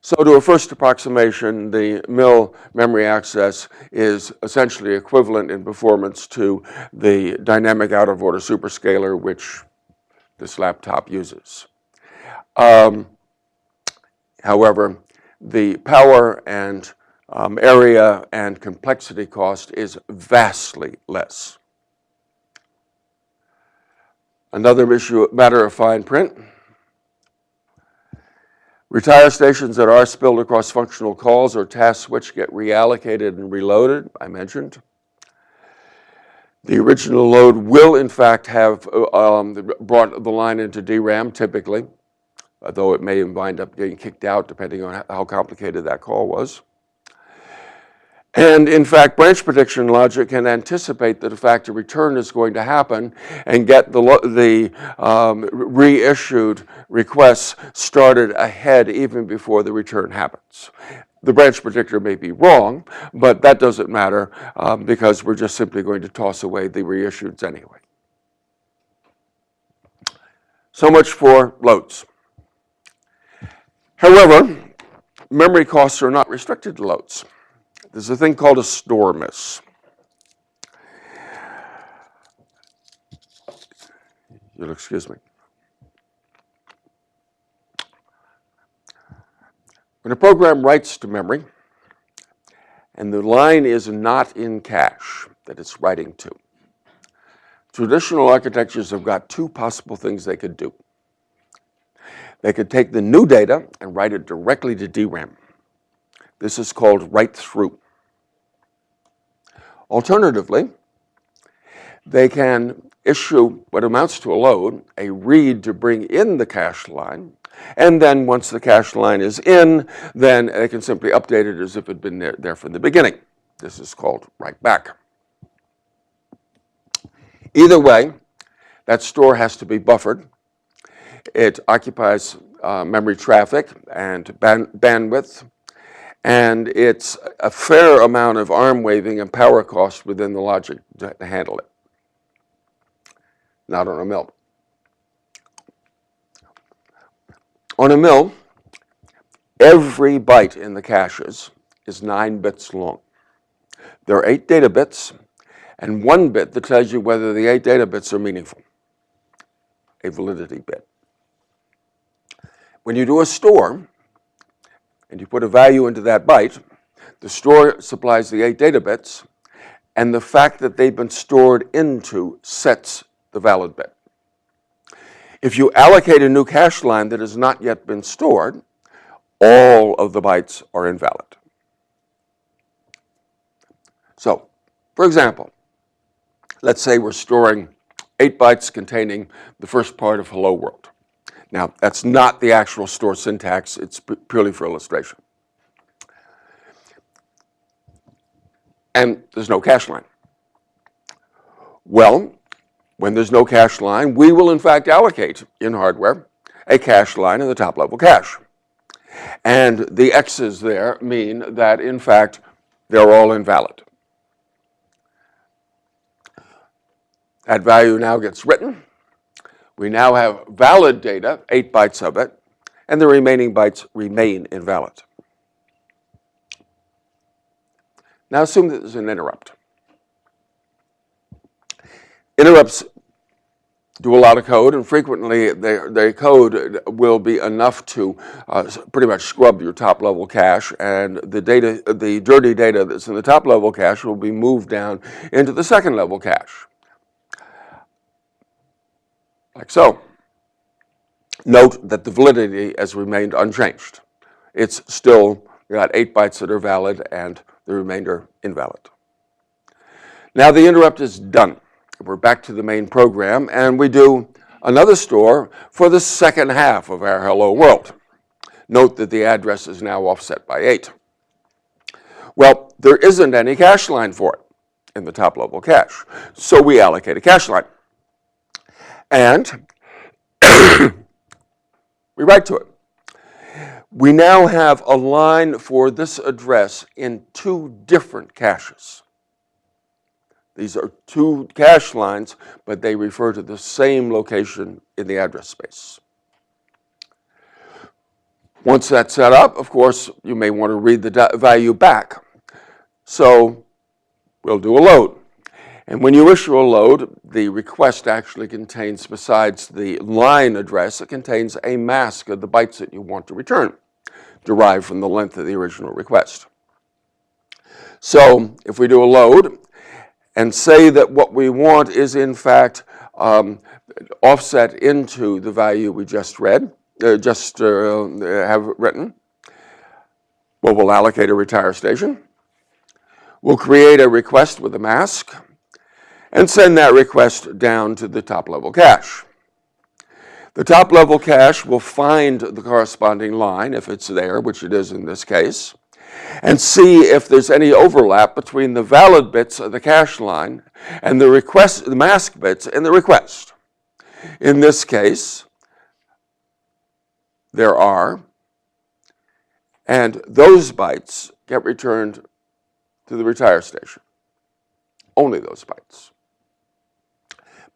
So to a first approximation, the mill memory access is essentially equivalent in performance to the dynamic out-of-order superscalar, which this laptop uses. However, the power and area and complexity cost is vastly less. Another matter of fine print. Retire stations that are spilled across functional calls or task switch get reallocated and reloaded, I mentioned. The original load will, in fact, have brought the line into DRAM, typically, though it may wind up getting kicked out depending on how complicated that call was. And in fact, branch prediction logic can anticipate that a factor return is going to happen and get the reissued requests started ahead even before the return happens. The branch predictor may be wrong, but that doesn't matter because we're just simply going to toss away the reissueds anyway. So much for loads. However, memory costs are not restricted to loads. There's a thing called a store miss. You'll excuse me. When a program writes to memory and the line is not in cache that it's writing to, traditional architectures have got two possible things they could do. They could take the new data and write it directly to DRAM. This is called write-through. Alternatively, they can issue what amounts to a load, a read to bring in the cache line, and then once the cache line is in, then they can simply update it as if it had been there from the beginning. This is called write back. Either way, that store has to be buffered. It occupies memory traffic and bandwidth, and it's a fair amount of arm waving and power cost within the logic to handle it. Not on a mill. On a mill, every byte in the caches is 9 bits long. There are 8 data bits and 1 bit that tells you whether the 8 data bits are meaningful, a validity bit. When you do a store and you put a value into that byte, the store supplies the 8 data bits, and the fact that they've been stored into sets the valid bit. If you allocate a new cache line that has not yet been stored, all of the bytes are invalid. So, for example, let's say we're storing 8 bytes containing the first part of hello world. Now, that's not the actual store syntax, it's purely for illustration. And there's no cache line. Well, When there's no cache line, we will in fact allocate in hardware a cache line in the top level cache. And the X's there mean that in fact they're all invalid. That value now gets written. We now have valid data, 8 bytes of it, and the remaining bytes remain invalid. Now assume that there's an interrupt. Interrupts do a lot of code, and frequently their code will be enough to pretty much scrub your top level cache, and the dirty data that's in the top level cache will be moved down into the second level cache. Like so. Note that the validity has remained unchanged. It's still got 8 bytes that are valid and the remainder invalid. Now the interrupt is done. We're back to the main program, and we do another store for the second half of our hello world. Note that the address is now offset by 8. Well, there isn't any cache line for it in the top level cache, so we allocate a cache line. And we write to it. We now have a line for this address in 2 different caches. These are 2 cache lines, but they refer to the same location in the address space. Once that's set up, of course, you may want to read the value back. So we'll do a load. And when you issue a load, the request actually contains, besides the line address, it contains a mask of the bytes that you want to return, derived from the length of the original request. So if we do a load and say that what we want is in fact offset into the value we just read, have written, well, we'll allocate a retire station. We'll create a request with a mask and send that request down to the top level cache. The top level cache will find the corresponding line, if it's there, which it is in this case, and see if there's any overlap between the valid bits of the cache line and the mask bits in the request. In this case, there are, and those bytes get returned to the retire station. Only those bytes.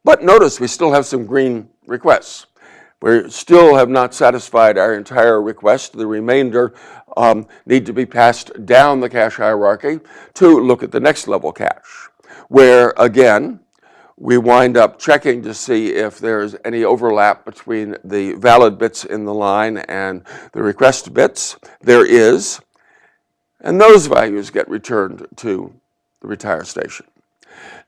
But notice we still have some green requests. We still have not satisfied our entire request. The remainder need to be passed down the cache hierarchy to look at the next level cache, where again, we wind up checking to see if there's any overlap between the valid bits in the line and the request bits. There is, and those values get returned to the retire station.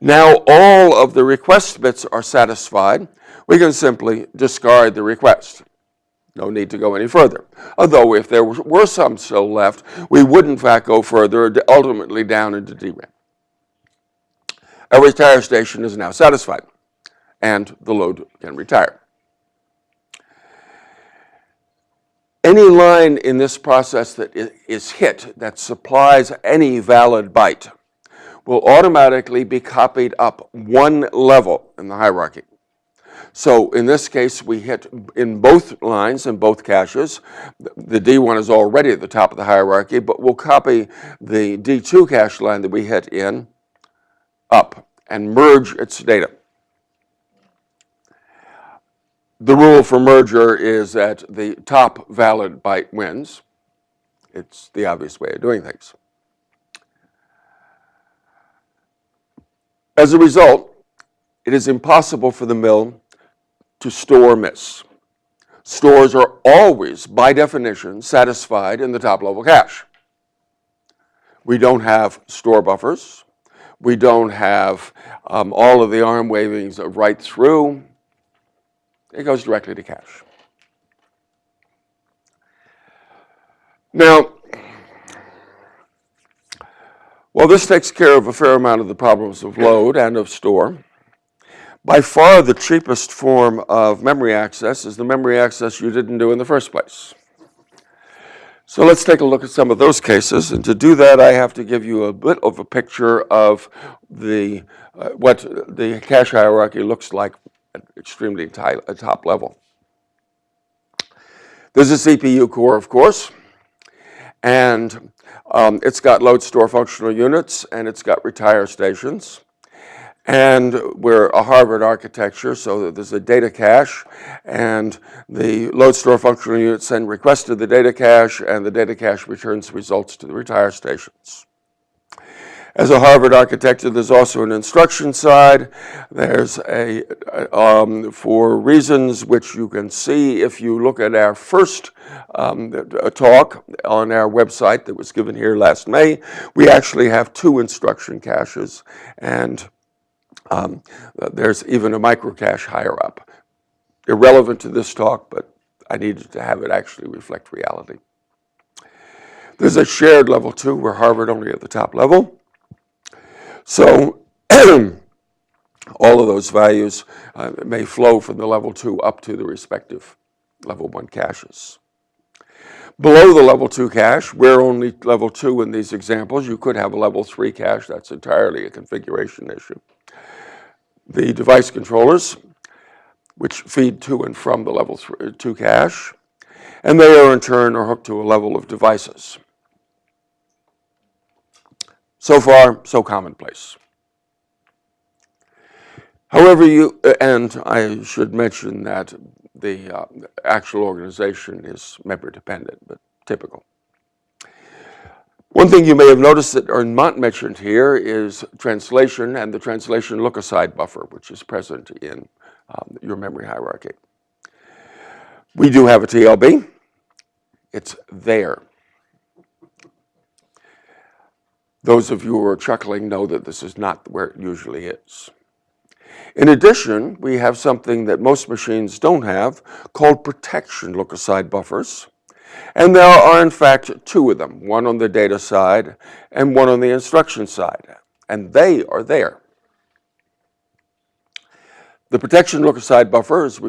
Now all of the request bits are satisfied. We can simply discard the request. No need to go any further. Although if there were some still left, we would in fact go further, ultimately down into DRAM. Our retire station is now satisfied, and the load can retire. Any line in this process that is hit that supplies any valid byte will automatically be copied up 1 level in the hierarchy. So in this case, we hit in both lines, in both caches. The D1 is already at the top of the hierarchy, but we'll copy the D2 cache line that we hit in up and merge its data. The rule for merger is that the top valid byte wins. It's the obvious way of doing things. As a result, it is impossible for the mill to store miss. Stores are always, by definition, satisfied in the top level cache. We don't have store buffers. We don't have all of the arm wavings of right through. It goes directly to cache. Now, well, this takes care of a fair amount of the problems of load and of store. By far the cheapest form of memory access is the memory access you didn't do in the first place. So let's take a look at some of those cases, and to do that I have to give you a bit of a picture of what the cache hierarchy looks like at extremely top level. There's a CPU core, of course, and it's got load store functional units, and it's got retire stations. And we're a Harvard architecture, so there's a data cache, and the load store functional units send requests to the data cache, and the data cache returns results to the retire stations. As a Harvard architecture, there's also an instruction side. There's for reasons which you can see if you look at our first talk on our website that was given here last May, we actually have 2 instruction caches, and there's even a microcache higher up. Irrelevant to this talk, but I needed to have it actually reflect reality. There's a shared level 2 where Harvard only at the top level. So all of those values may flow from the level 2 up to the respective level 1 caches. Below the level 2 cache, we're only level 2 in these examples. You could have a level 3 cache. That's entirely a configuration issue. The device controllers, which feed to and from the level 2 cache, and they are in turn are hooked to a level of devices. So far, so commonplace. However, and I should mention that the actual organization is member dependent, but typical. One thing you may have noticed that are not mentioned here is translation and the translation look-aside buffer, which is present in your memory hierarchy. We do have a TLB. It's there. Those of you who are chuckling know that this is not where it usually is. In addition, we have something that most machines don't have called protection look-aside buffers. And there are, in fact, 2 of them, one on the data side and one on the instruction side. And they are there. The protection look-aside buffer is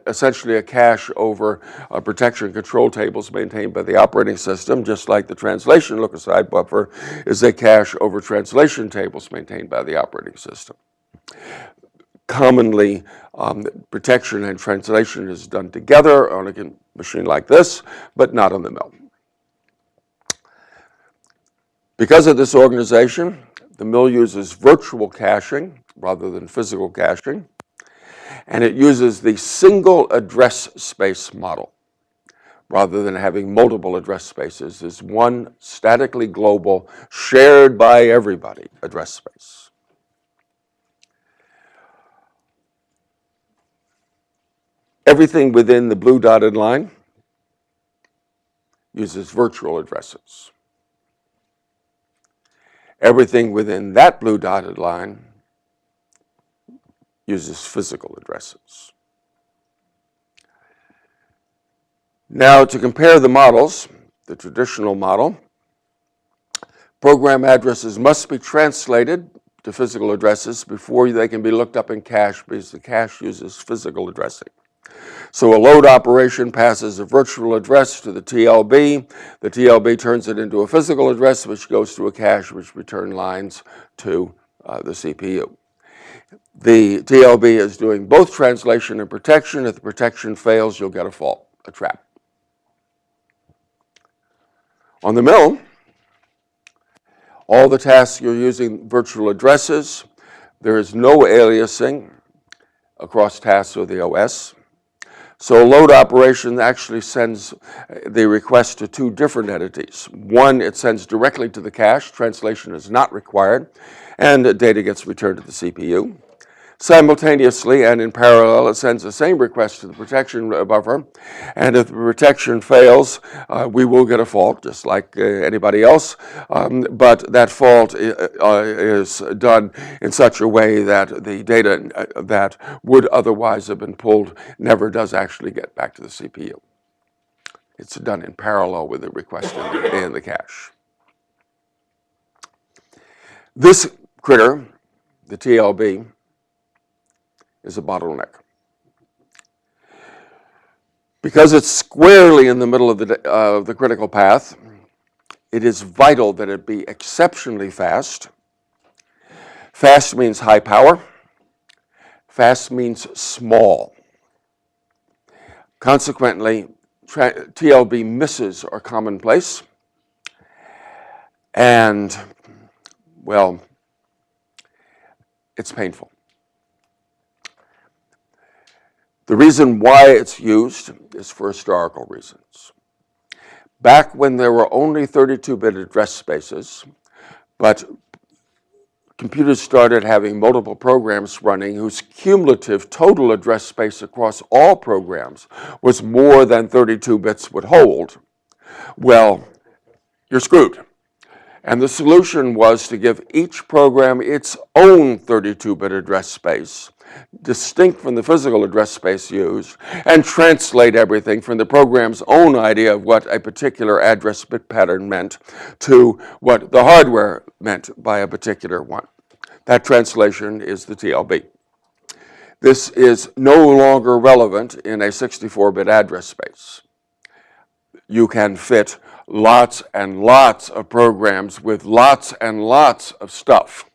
essentially a cache over protection control tables maintained by the operating system, just like the translation look-aside buffer is a cache over translation tables maintained by the operating system. Commonly, protection and translation is done together on a machine like this, but not on the mill. Because of this organization, the mill uses virtual caching rather than physical caching, and it uses the single address space model rather than having multiple address spaces. There's one statically global, shared by everybody address space. Everything within the blue dotted line uses virtual addresses. Everything within that blue dotted line uses physical addresses. Now, to compare the models, the traditional model, program addresses must be translated to physical addresses before they can be looked up in cache, because the cache uses physical addressing. So a load operation passes a virtual address to the TLB. The TLB turns it into a physical address, which goes to a cache, which return lines to the CPU. The TLB is doing both translation and protection. If the protection fails, you'll get a fault, a trap. On the mill, all the tasks you're using virtual addresses. There is no aliasing across tasks of the OS. So a load operation actually sends the request to 2 different entities. One, it sends directly to the cache. Translation is not required, and data gets returned to the CPU. Simultaneously and in parallel, it sends the same request to the protection buffer, and if the protection fails, we will get a fault, just like anybody else, but that fault is done in such a way that the data that would otherwise have been pulled never does actually get back to the CPU. It's done in parallel with the request in the cache. This critter, the TLB, is a bottleneck. Because it's squarely in the middle of the critical path, it is vital that it be exceptionally fast. Fast means high power. Fast means small. Consequently, TLB misses are commonplace. And, well, it's painful. The reason why it's used is for historical reasons. Back when there were only 32-bit address spaces, but computers started having multiple programs running whose cumulative total address space across all programs was more than 32 bits would hold, well, you're screwed. And the solution was to give each program its own 32-bit address space, distinct from the physical address space used, and translate everything from the program's own idea of what a particular address bit pattern meant to what the hardware meant by a particular one. That translation is the TLB. This is no longer relevant in a 64-bit address space. You can fit lots and lots of programs with lots and lots of stuff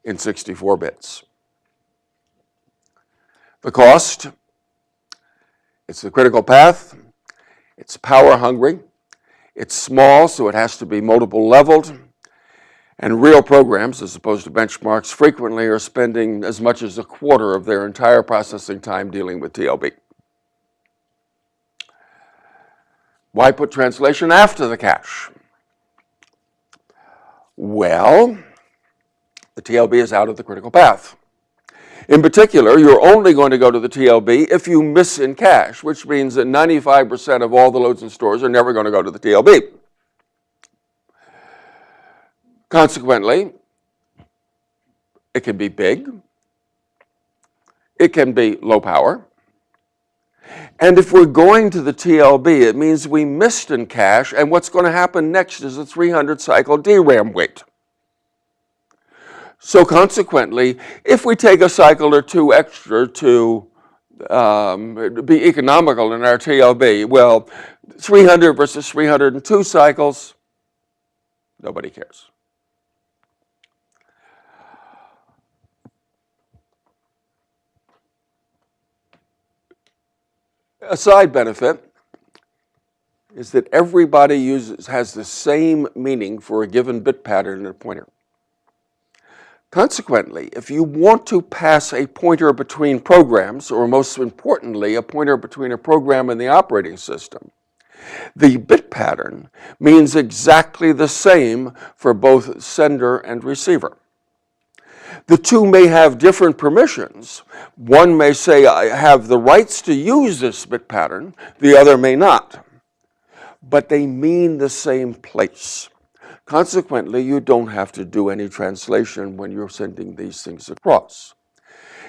in 64 bits. The cost, it's the critical path, it's power hungry, it's small, so it has to be multiple leveled, and real programs, as opposed to benchmarks, frequently are spending as much as a quarter of their entire processing time dealing with TLB. Why put translation after the cache? Well, the TLB is out of the critical path. In particular, you're only going to go to the TLB if you miss in cache, which means that 95% of all the loads and stores are never going to go to the TLB. Consequently, it can be big, it can be low power, and if we're going to the TLB, it means we missed in cache, and what's going to happen next is a 300-cycle DRAM wait. So consequently, if we take a cycle or two extra to be economical in our TLB, well, 300 versus 302 cycles, nobody cares. A side benefit is that everybody has the same meaning for a given bit pattern in a pointer. Consequently, if you want to pass a pointer between programs, or most importantly, a pointer between a program and the operating system, the bit pattern means exactly the same for both sender and receiver. The two may have different permissions. One may say, I have the rights to use this bit pattern, the other may not. But they mean the same place. Consequently, you don't have to do any translation when you're sending these things across.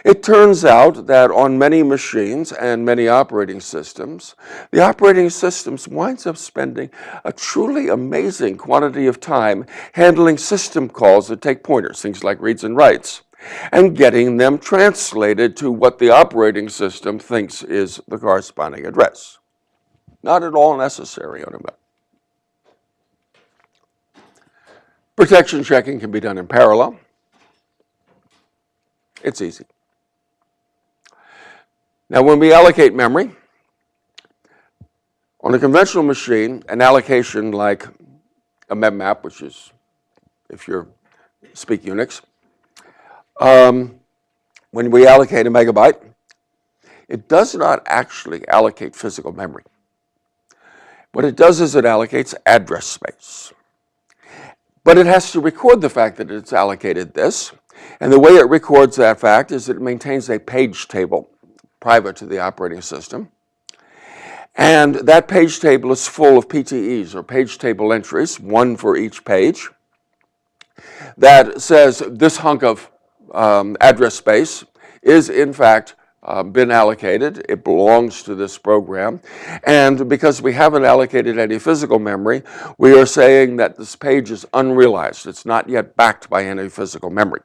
It turns out that on many machines and many operating systems, the operating systems winds up spending a truly amazing quantity of time handling system calls that take pointers, things like reads and writes, and getting them translated to what the operating system thinks is the corresponding address. Not at all necessary on a Mac. Protection checking can be done in parallel. It's easy. Now, when we allocate memory, on a conventional machine, an allocation like a memmap, which is, if you speak Unix, when we allocate a megabyte, it does not actually allocate physical memory. What it does is it allocates address space. But it has to record the fact that it's allocated this, and the way it records that fact is that it maintains a page table private to the operating system. And that page table is full of PTEs, or page table entries, one for each page, that says this hunk of address space is in fact been allocated. It belongs to this program. And because we haven't allocated any physical memory, we are saying that this page is unrealized. It's not yet backed by any physical memory.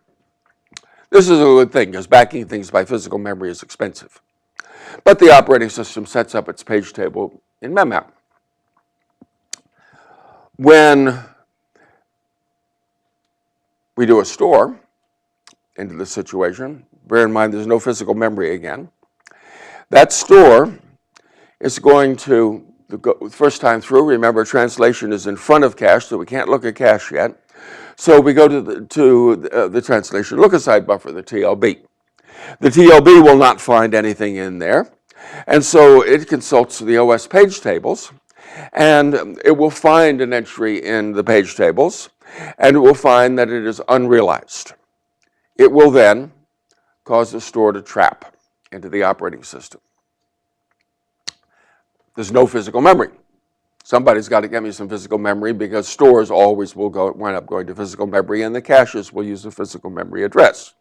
This is a good thing, because backing things by physical memory is expensive. But the operating system sets up its page table in memmap. When we do a store into the situation, bear in mind there's no physical memory again, that store is going to, the first time through, remember translation is in front of cache, so we can't look at cache yet. So we go to the translation look-aside buffer, the TLB. The TLB will not find anything in there, and so it consults the OS page tables, and it will find an entry in the page tables, and it will find that it is unrealized. It will then cause the store to trap into the operating system. There's no physical memory. Somebody's got to get me some physical memory because stores always will wind up going to physical memory, and the caches will use a physical memory address.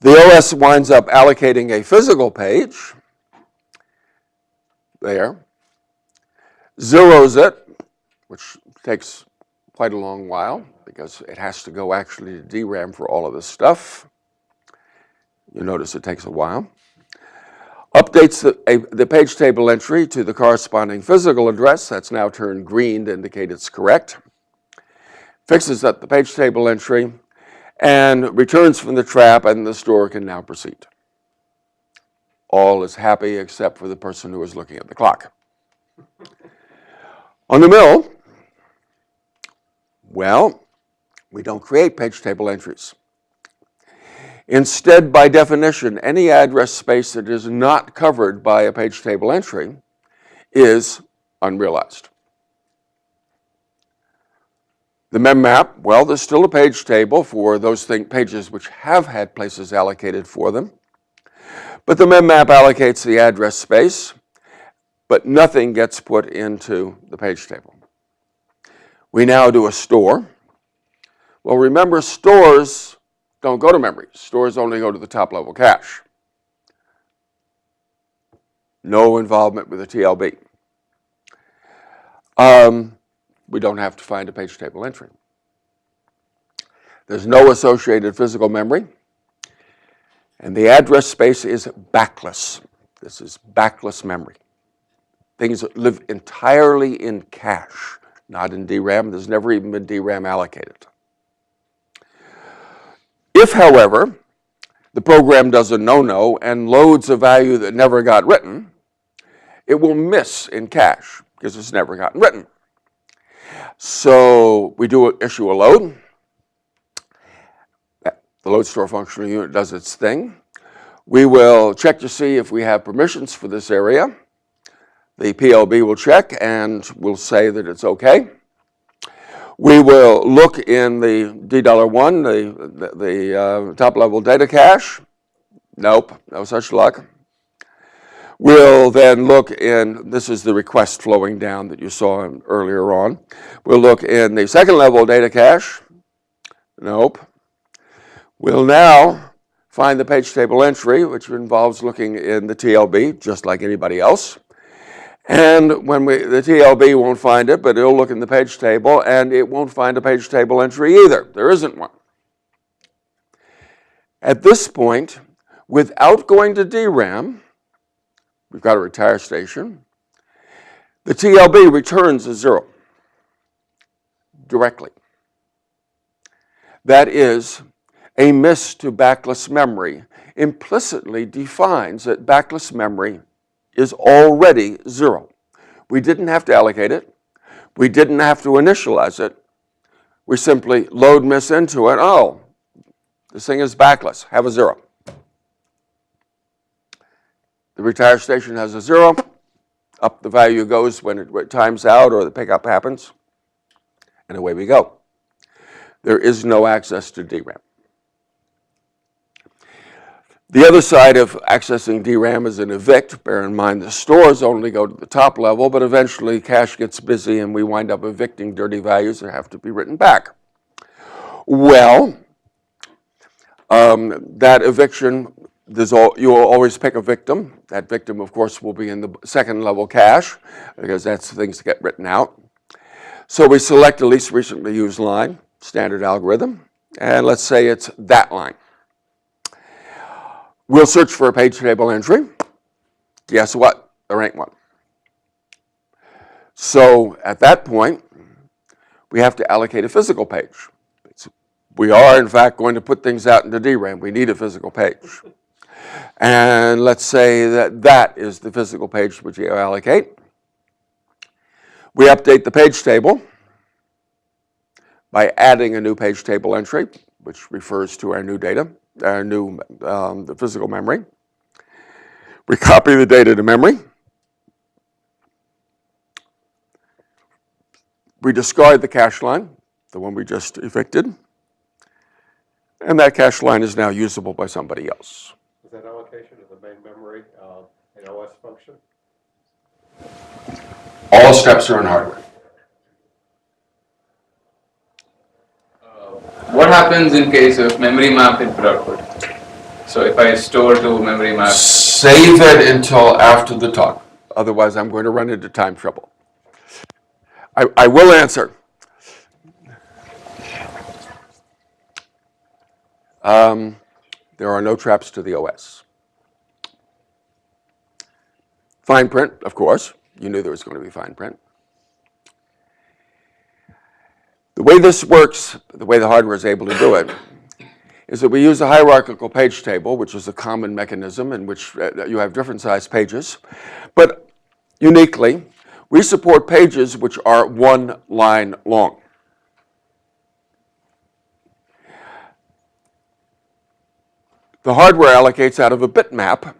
The OS winds up allocating a physical page there, zeros it, which takes quite a long while because it has to go actually to DRAM for all of this stuff. You notice it takes a while. Updates the page table entry to the corresponding physical address. That's now turned green to indicate it's correct. Fixes up the page table entry and returns from the trap, and the store can now proceed. All is happy except for the person who is looking at the clock. On the mill, well, we don't create page table entries. Instead, by definition, any address space that is not covered by a page table entry is unrealized. The memmap, well, there's still a page table for those pages which have had places allocated for them. But the memmap allocates the address space, but nothing gets put into the page table. We now do a store. Well, remember, stores don't go to memory. Stores only go to the top-level cache. No involvement with the TLB. We don't have to find a page table entry. There's no associated physical memory, and the address space is backless. This is backless memory. Things that live entirely in cache, not in DRAM. There's never even been DRAM allocated. If, however, the program does a no-no and loads a value that never got written, it will miss in cache because it's never gotten written. So we issue a load. The load store functional unit does its thing. We will check to see if we have permissions for this area. The PLB will check and will say that it's okay. We will look in the D$1, the top-level data cache. Nope, no such luck. We'll then look in, this is the request flowing down that you saw earlier on. We'll look in the second-level data cache. Nope. We'll now find the page table entry, which involves looking in the TLB, just like anybody else. And when the TLB won't find it, but it'll look in the page table, and it won't find a page table entry either. There isn't one. At this point, without going to DRAM, we've got a retire station, the TLB returns a 0 directly. That is, a miss to backless memory implicitly defines that backless memory is already 0. We didn't have to allocate it. We didn't have to initialize it. We simply load miss into it. Oh, this thing is backless. Have a 0. The retire station has a 0. Up the value goes when it times out or the pickup happens. And away we go. There is no access to DRAM. The other side of accessing DRAM is an evict. Bear in mind the stores only go to the top level, but eventually cache gets busy and we wind up evicting dirty values that have to be written back. Well, that eviction, you will always pick a victim. That victim, of course, will be in the second level cache because that's things that get written out. So we select the least recently used line, standard algorithm, and let's say it's that line. We'll search for a page table entry. Guess what? There ain't one. So at that point, we have to allocate a physical page. We are, in fact, going to put things out into DRAM. We need a physical page. And let's say that that is the physical page which you allocate. We update the page table by adding a new page table entry, which refers to our new data, our new the physical memory. We copy the data to memory. We discard the cache line, the one we just evicted, and that cache line is now usable by somebody else. Is that allocation of the main memory an OS function? All steps are in hardware. What happens in case of memory map input output? So if I store to memory map. Save it until after the talk. Otherwise, I'm going to run into time trouble. I will answer. There are no traps to the OS. Fine print, of course. You knew there was going to be fine print. The way this works, the way the hardware is able to do it, is that we use a hierarchical page table, which is a common mechanism in which you have different sized pages. But uniquely, we support pages which are 1 line long. The hardware allocates out of a bitmap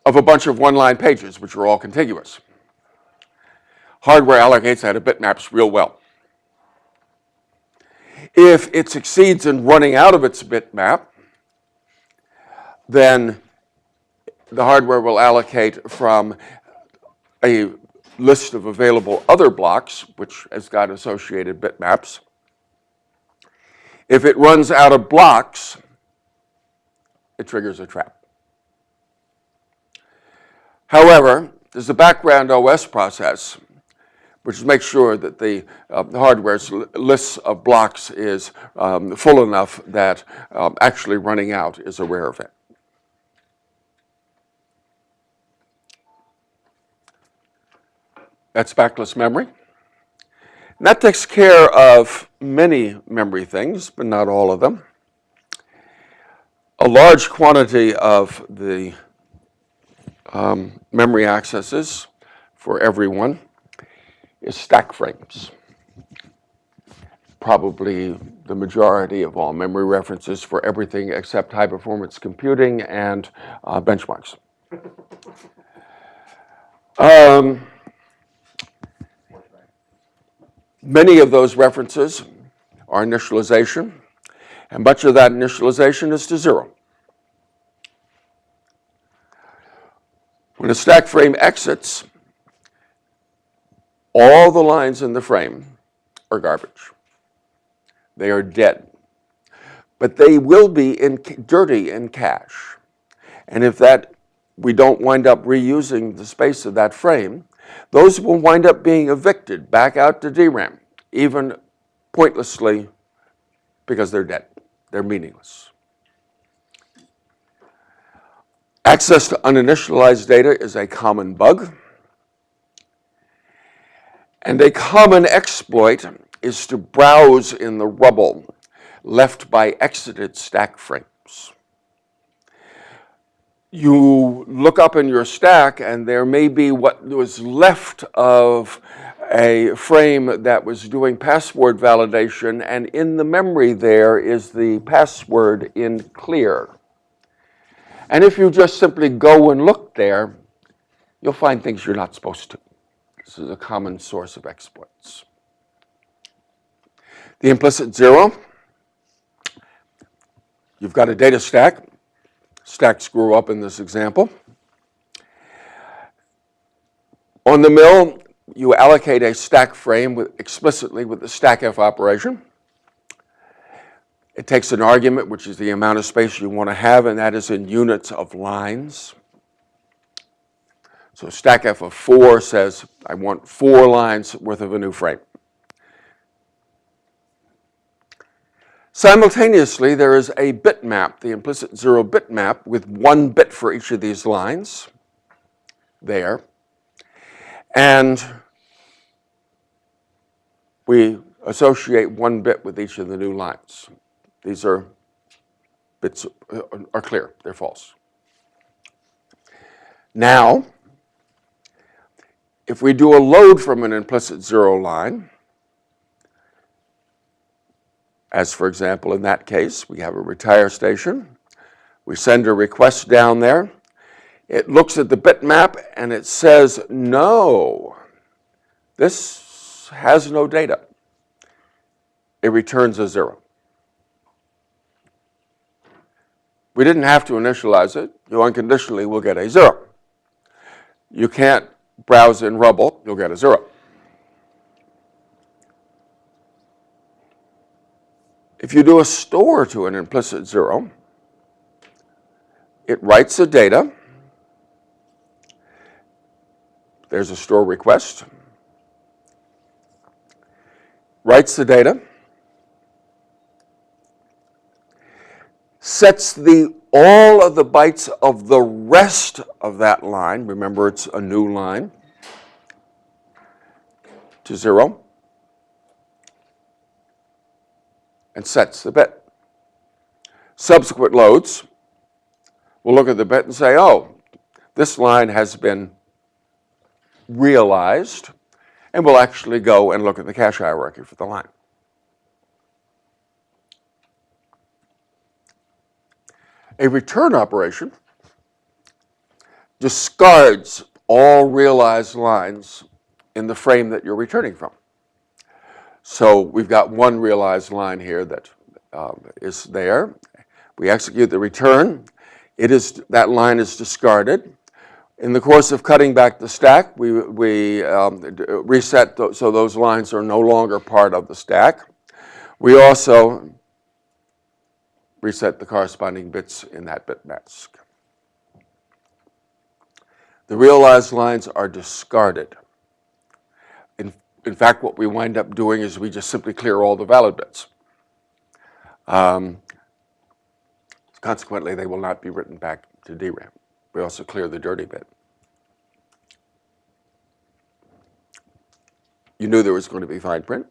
of a bunch of 1-line pages, which are all contiguous. Hardware allocates out of bitmaps real well. If it succeeds in running out of its bitmap, then the hardware will allocate from a list of available other blocks, which has got associated bitmaps. If it runs out of blocks, it triggers a trap. However, there's a background OS process which makes sure that the hardware's list of blocks is full enough that actually running out is a rare event. That's backless memory. And that takes care of many memory things, but not all of them. A large quantity of the memory accesses for everyone is stack frames. Probably the majority of all memory references for everything except high-performance computing and benchmarks. Many of those references are initialization, and much of that initialization is to 0. When a stack frame exits, all the lines in the frame are garbage. They are dead. But they will be dirty in cache. And if we don't wind up reusing the space of that frame, those will wind up being evicted back out to DRAM, even pointlessly, because they're dead. They're meaningless. Access to uninitialized data is a common bug. And a common exploit is to browse in the rubble left by exited stack frames. You look up in your stack, and there may be what was left of a frame that was doing password validation, and in the memory there is the password in clear. And if you just simply go and look there, you'll find things you're not supposed to. This is a common source of exploits. The implicit 0, you've got a data stack. Stacks grew up in this example. On the mill, you allocate a stack frame explicitly with the stackf operation. It takes an argument, which is the amount of space you want to have, and that is in units of lines. So stackf of 4 says, I want 4 lines worth of a new frame. Simultaneously, there is a bitmap, the implicit 0 bitmap, with 1 bit for each of these lines. there. And we associate 1 bit with each of the new lines. These bits are clear, they're false. Now, if we do a load from an implicit 0 line, as for example in that case, we have a retire station, we send a request down there, it looks at the bitmap and it says, no, this has no data. It returns a 0. We didn't have to initialize it. You unconditionally will get a 0. You can't browse in rubble, you'll get a 0. If you do a store to an implicit 0, it writes the data. There's a store request. Writes the data. Sets all of the bytes of the rest of that line, remember it's a new line, to 0, and sets the bit. Subsequent loads will look at the bit and say, oh, this line has been realized, and we'll actually go and look at the cache hierarchy for the line. A return operation discards all realized lines in the frame that you're returning from. So we've got 1 realized line here that is there. We execute the return. That line is discarded. In the course of cutting back the stack, we reset so those lines are no longer part of the stack. We also reset the corresponding bits in that bit mask. The realized lines are discarded. In fact, what we wind up doing is we just simply clear all the valid bits. Consequently, they will not be written back to DRAM. We also clear the dirty bit. You knew there was going to be fine print.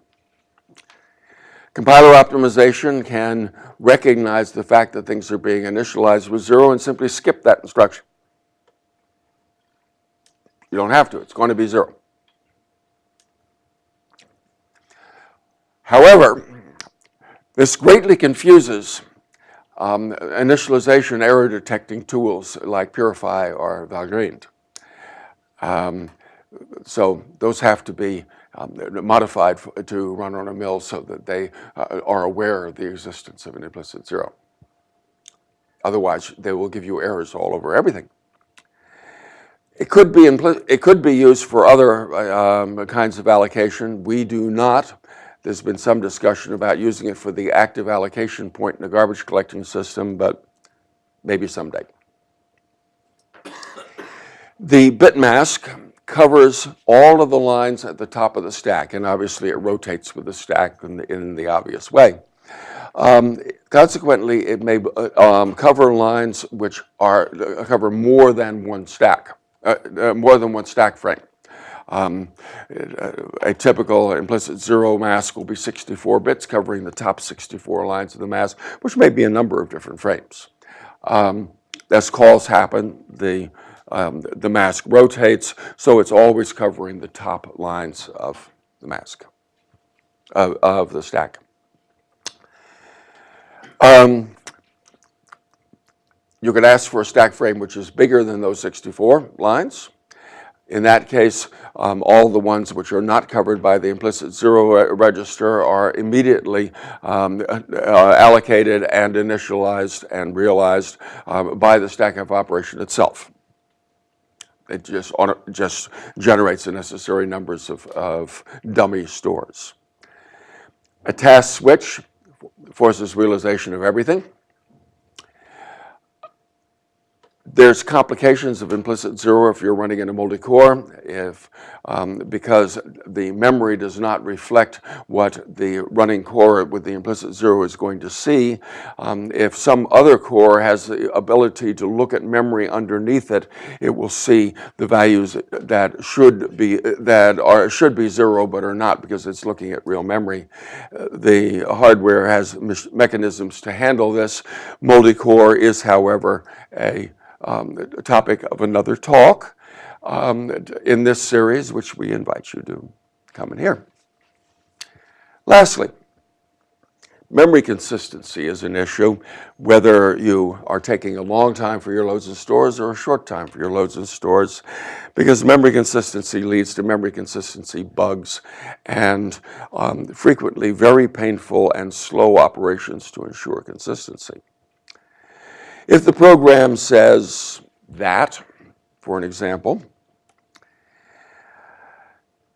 Compiler optimization can recognize the fact that things are being initialized with 0 and simply skip that instruction. You don't have to, it's going to be 0. However, this greatly confuses initialization error detecting tools like Purify or Valgrind. So those have to be modified to run on a mill so that they are aware of the existence of an implicit 0. Otherwise, they will give you errors all over everything. It could be used for other kinds of allocation. We do not. There's been some discussion about using it for the active allocation point in a garbage collecting system, but maybe someday. The bit mask covers all of the lines at the top of the stack, and obviously it rotates with the stack in the obvious way. Consequently, it may cover lines which cover more than one stack frame. A typical implicit 0 mask will be 64 bits covering the top 64 lines of the mask, which may be a number of different frames. As calls happen, the mask rotates, so it's always covering the top lines of the mask, of the stack. You could ask for a stack frame which is bigger than those 64 lines. In that case, all the ones which are not covered by the implicit 0 register are immediately allocated and initialized and realized by the stack of operation itself. It just generates the necessary numbers of dummy stores. A task switch forces realization of everything. There's complications of implicit zero if you're running in a multi-core, because the memory does not reflect what the running core with the implicit zero is going to see. If some other core has the ability to look at memory underneath it, it will see the values that should be zero but are not because it's looking at real memory. The hardware has mechanisms to handle this. Multi-core is, however, a topic of another talk in this series, which we invite you to come and hear. Lastly, memory consistency is an issue, whether you are taking a long time for your loads and stores or a short time for your loads and stores, because memory consistency leads to memory consistency bugs and frequently very painful and slow operations to ensure consistency. If the program says that, for an example,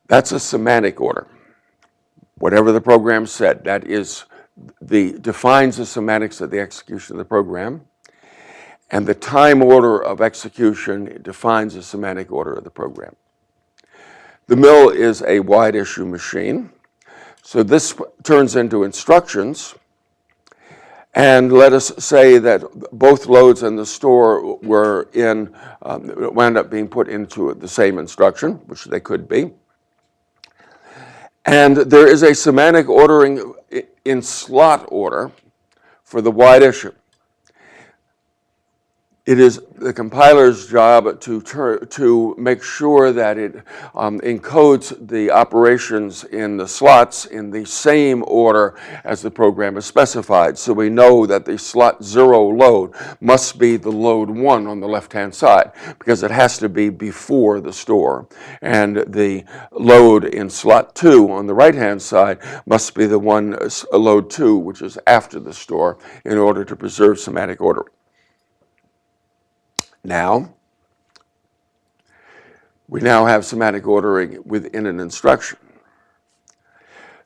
that's a semantic order. Whatever the program said, that is defines the semantics of the execution of the program, and the time order of execution defines the semantic order of the program. The mill is a wide issue machine, so this turns into instructions. And let us say that both loads and the store were wound up being put into the same instruction, which they could be. And there is a semantic ordering in slot order for the wide issue. It is the compiler's job to make sure that it encodes the operations in the slots in the same order as the program is specified. So we know that the slot 0 load must be the load 1 on the left-hand side because it has to be before the store. And the load in slot 2 on the right-hand side must be the one, load 2, which is after the store, in order to preserve semantic order. Now, we now have semantic ordering within an instruction.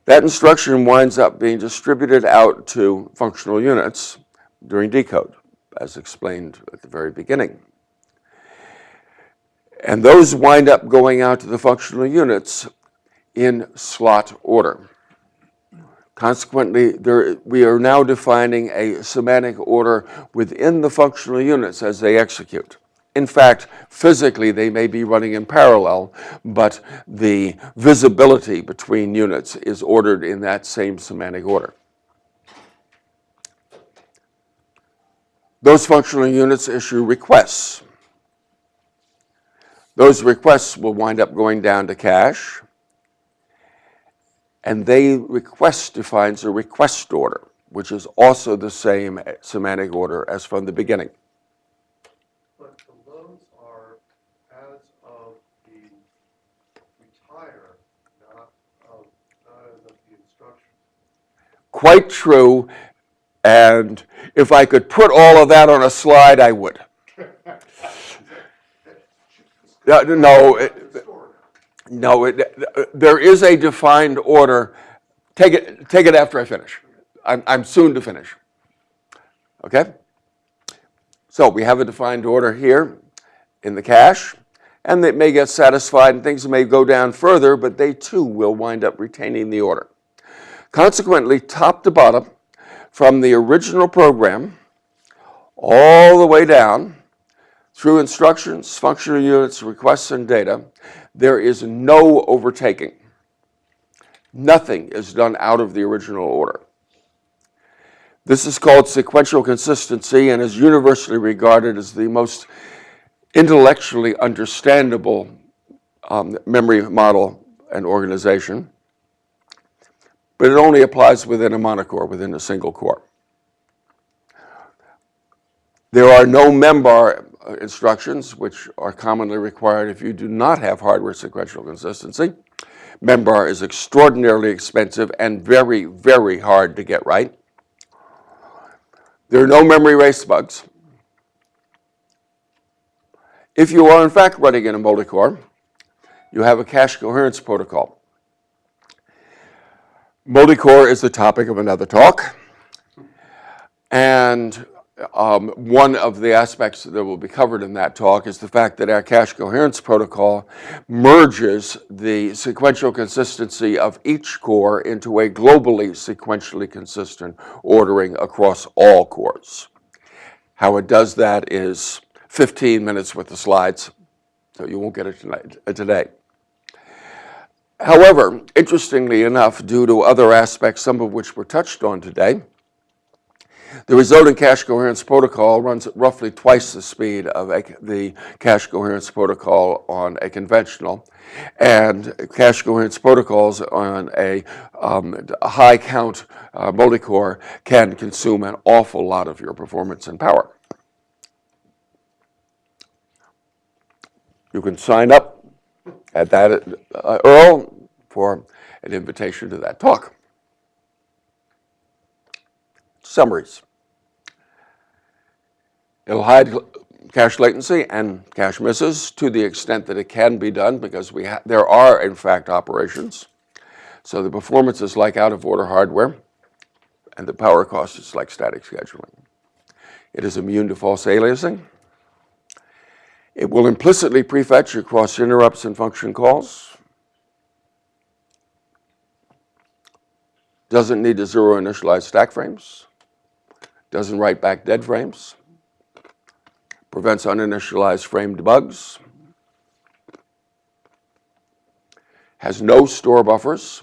That instruction winds up being distributed out to functional units during decode, as explained at the very beginning. And those wind up going out to the functional units in slot order. Consequently, we are now defining a semantic order within the functional units as they execute. In fact, physically, they may be running in parallel, but the visibility between units is ordered in that same semantic order. Those functional units issue requests. Those requests will wind up going down to cache, and request defines a request order, which is also the same semantic order as from the beginning. But the loads are as of the retire, not as of the instruction. Quite true, and if I could put all of that on a slide, I would. There is a defined order. Take it after I finish. I'm soon to finish. Okay? So we have a defined order here in the cache, and it may get satisfied and things may go down further, but they too will wind up retaining the order. Consequently, top to bottom, from the original program all the way down through instructions, functional units, requests, and data, there is no overtaking. Nothing is done out of the original order. This is called sequential consistency and is universally regarded as the most intellectually understandable memory model and organization, but it only applies within a monocore, within a single core. There are no membar instructions, which are commonly required if you do not have hardware sequential consistency. Membar is extraordinarily expensive and very, very hard to get right. There are no memory race bugs. If you are in fact running in a multi-core, you have a cache coherence protocol. Multi-core is the topic of another talk, and one of the aspects that will be covered in that talk is the fact that our cache coherence protocol merges the sequential consistency of each core into a globally sequentially consistent ordering across all cores. How it does that is 15 minutes with the slides, so you won't get it today. However, interestingly enough, due to other aspects, some of which were touched on today, the resulting cache coherence protocol runs at roughly twice the speed of the cache coherence protocol on a conventional, and cache coherence protocols on a high count multicore can consume an awful lot of your performance and power. You can sign up at that URL for an invitation to that talk. Summaries. It'll hide cache latency and cache misses to the extent that it can be done, because there are, in fact, operations. So the performance is like out-of-order hardware, and the power cost is like static scheduling. It is immune to false aliasing. It will implicitly prefetch across interrupts and function calls. Doesn't need to zero initialize stack frames. Doesn't write back dead frames. Prevents uninitialized framed bugs. Has no store buffers,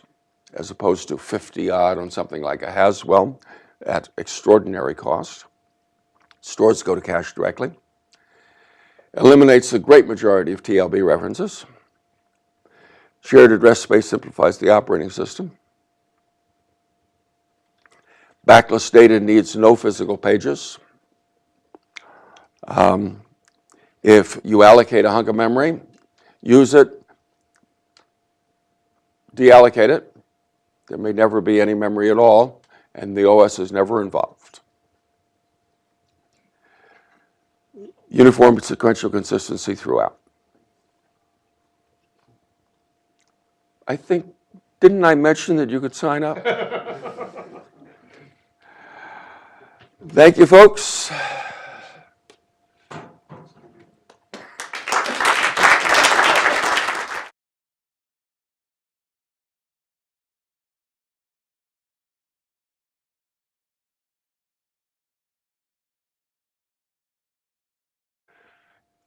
as opposed to 50-odd on something like a Haswell at extraordinary cost. Stores go to cache directly. Eliminates the great majority of TLB references. Shared address space simplifies the operating system. Backlist data needs no physical pages. If you allocate a hunk of memory, use it, deallocate it. There may never be any memory at all, and the OS is never involved. Uniform sequential consistency throughout. I think, didn't I mention that you could sign up? Thank you, folks.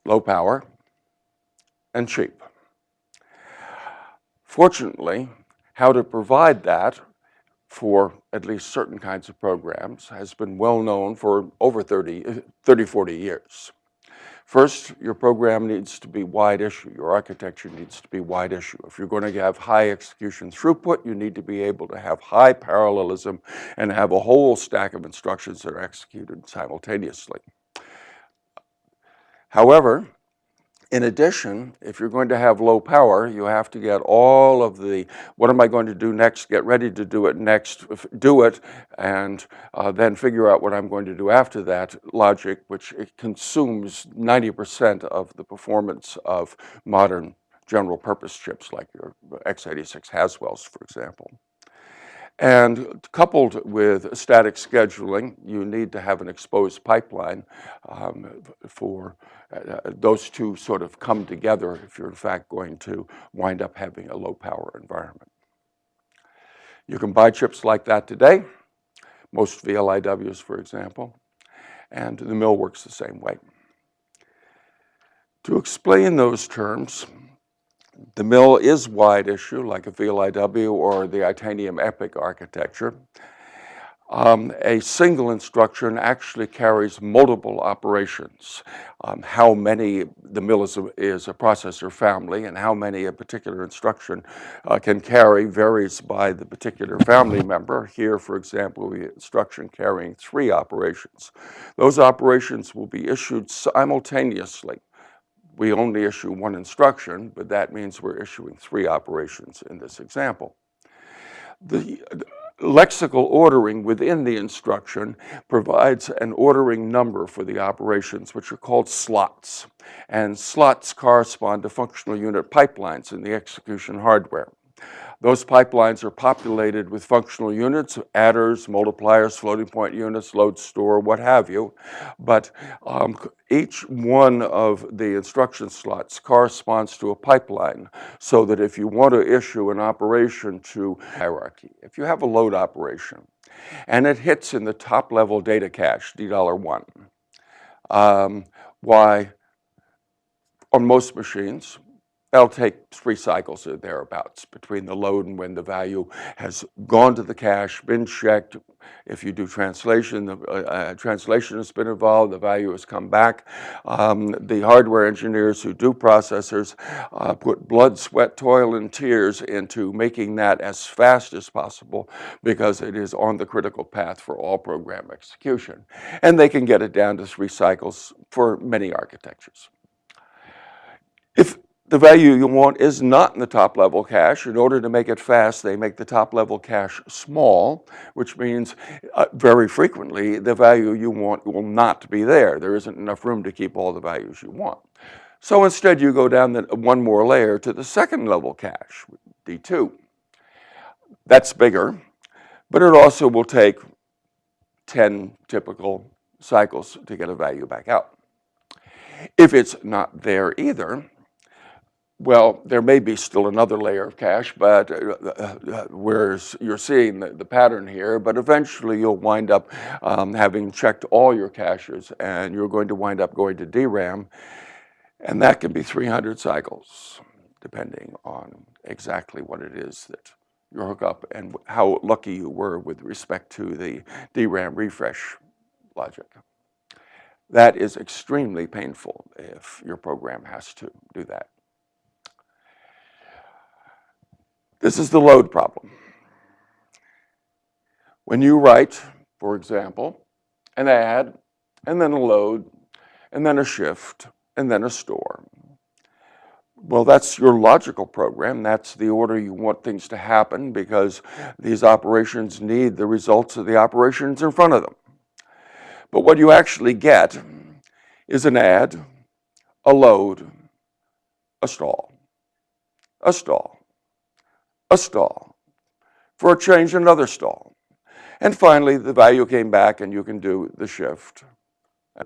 Low power and cheap. Fortunately, how to provide that for at least certain kinds of programs has been well known for over 30, 40 years. First, your program needs to be wide issue. Your architecture needs to be wide issue. If you're going to have high execution throughput, you need to be able to have high parallelism and have a whole stack of instructions that are executed simultaneously. However, in addition, if you're going to have low power, you have to get all of the, what am I going to do next, get ready to do it next, do it, and then figure out what I'm going to do after that logic, which it consumes 90% of the performance of modern general purpose chips like your x86 Haswells, for example. And coupled with static scheduling, you need to have an exposed pipeline for those two sort of come together if you're in fact going to wind up having a low power environment. You can buy chips like that today, most VLIWs, for example, and the mill works the same way. To explain those terms, the mill is wide issue, like a VLIW or the Itanium EPIC architecture. A single instruction actually carries multiple operations. How many the mill is a processor family, and how many a particular instruction can carry varies by the particular family member. Here, for example, we have instruction carrying 3 operations. Those operations will be issued simultaneously. We only issue 1 instruction, but that means we're issuing 3 operations in this example. The lexical ordering within the instruction provides an ordering number for the operations, which are called slots. And slots correspond to functional unit pipelines in the execution hardware. Those pipelines are populated with functional units, adders, multipliers, floating point units, load store, what have you. But each one of the instruction slots corresponds to a pipeline, so that if you want to issue an operation to hierarchy, if you have a load operation and it hits in the top level data cache, $1, why, on most machines, that'll take 3 cycles or thereabouts between the load and when the value has gone to the cache, been checked. If you do translation, the translation has been involved, the value has come back. The hardware engineers who do processors put blood, sweat, toil, and tears into making that as fast as possible because it is on the critical path for all program execution. And they can get it down to 3 cycles for many architectures. If the value you want is not in the top level cache, in order to make it fast, they make the top level cache small, which means very frequently the value you want will not be there. There isn't enough room to keep all the values you want. So instead you go down one more layer to the second level cache, D2. That's bigger, but it also will take 10 typical cycles to get a value back out. If it's not there either, well, there may be still another layer of cache, but where you're seeing the pattern here, but eventually you'll wind up having checked all your caches, and you're going to wind up going to DRAM, and that can be 300 cycles, depending on exactly what it is that you hook up and how lucky you were with respect to the DRAM refresh logic. That is extremely painful if your program has to do that. This is the load problem. When you write, for example, an add, and then a load, and then a shift, and then a store, well, that's your logical program. That's the order you want things to happen because these operations need the results of the operations in front of them. But what you actually get is an add, a load, a stall, a stall, a stall. For a change, another stall. And finally, the value came back and you can do the shift.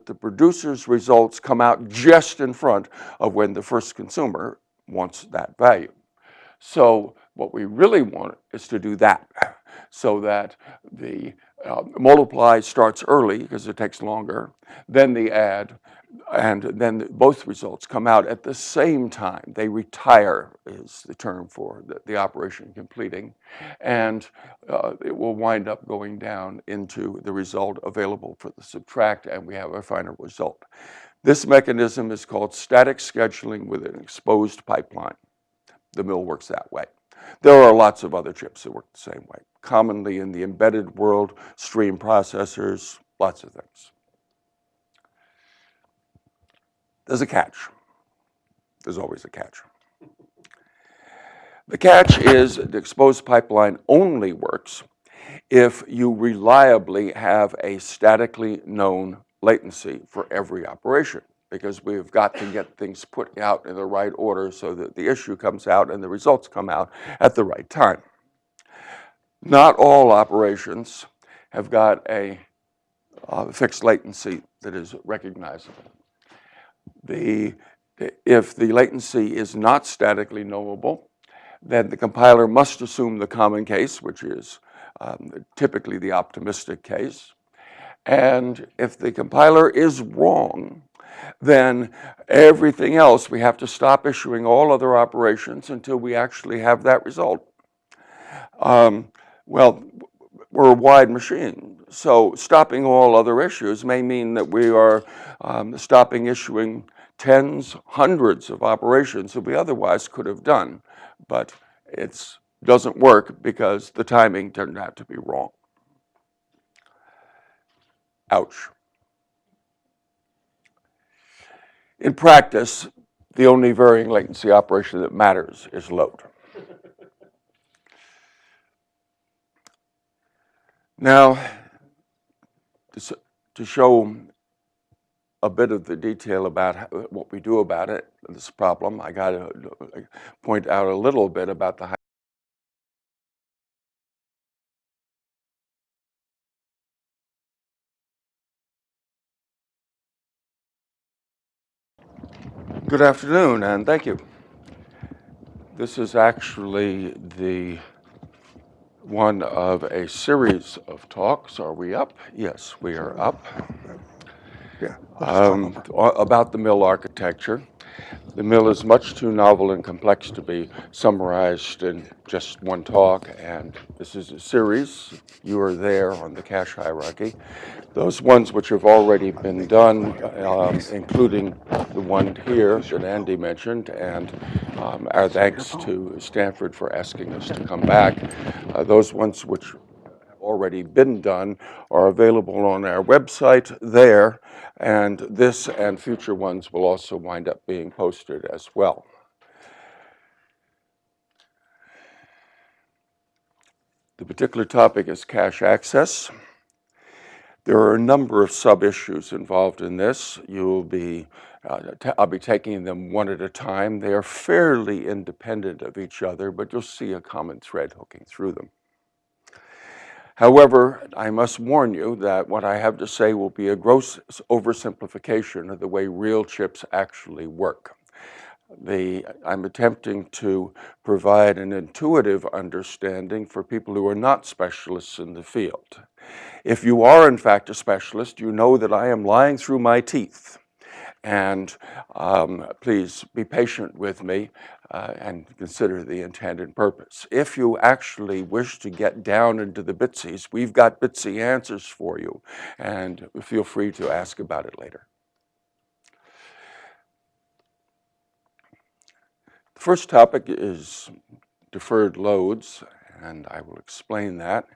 The producer's results come out just in front of when the first consumer wants that value. So what we really want is to do that, so that the multiply starts early because it takes longer, then the add, and then both results come out at the same time. They retire is the term for the operation completing, and it will wind up going down into the result available for the subtract, and we have a final result. This mechanism is called static scheduling with an exposed pipeline. The mill works that way. There are lots of other chips that work the same way. Commonly in the embedded world, stream processors, lots of things. There's a catch. There's always a catch. The catch is the exposed pipeline only works if you reliably have a statically known latency for every operation, because we've got to get things put out in the right order so that the issue comes out and the results come out at the right time. Not all operations have got a fixed latency that is recognizable. If the latency is not statically knowable, then the compiler must assume the common case, which is typically the optimistic case. And if the compiler is wrong, then everything else, we have to stop issuing all other operations until we actually have that result. Well, we're a wide machine, so stopping all other issues may mean that we are stopping issuing tens, hundreds of operations that we otherwise could have done, but it doesn't work because the timing turned out to be wrong. Ouch. In practice, the only varying latency operation that matters is load. Now, to show a bit of the detail about what we do about it, this problem, I got to point out a little bit about the Good afternoon, and thank you. This is actually the one of a series of talks. Are we up? Yes, we are up. About the mill architecture. The mill is much too novel and complex to be summarized in just one talk, and this is a series. You are there on the cache hierarchy. Those ones which have already been done, including the one here that Andy mentioned, and our thanks to Stanford for asking us to come back. Those ones which have already been done are available on our website there, and this and future ones will also wind up being posted as well. The particular topic is cache access. There are a number of sub-issues involved in this. I'll be taking them one at a time. They are fairly independent of each other, but you'll see a common thread hooking through them. However, I must warn you that what I have to say will be a gross oversimplification of the way real chips actually work. I'm attempting to provide an intuitive understanding for people who are not specialists in the field. If you are, in fact, a specialist, you know that I am lying through my teeth. And please be patient with me and consider the intent and purpose. If you actually wish to get down into the bitsies, we've got bitsy answers for you, and feel free to ask about it later. The first topic is deferred loads, and I will explain that.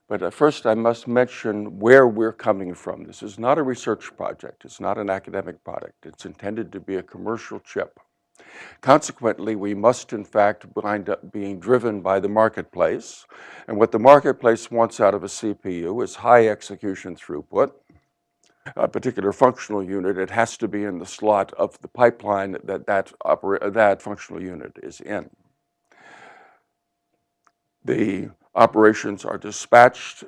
But first, I must mention where we're coming from. This is not a research project. It's not an academic product. It's intended to be a commercial chip. Consequently, we must, in fact, wind up being driven by the marketplace. And what the marketplace wants out of a CPU is high execution throughput. A particular functional unit, it has to be in the slot of the pipeline that functional unit is in. The operations are dispatched,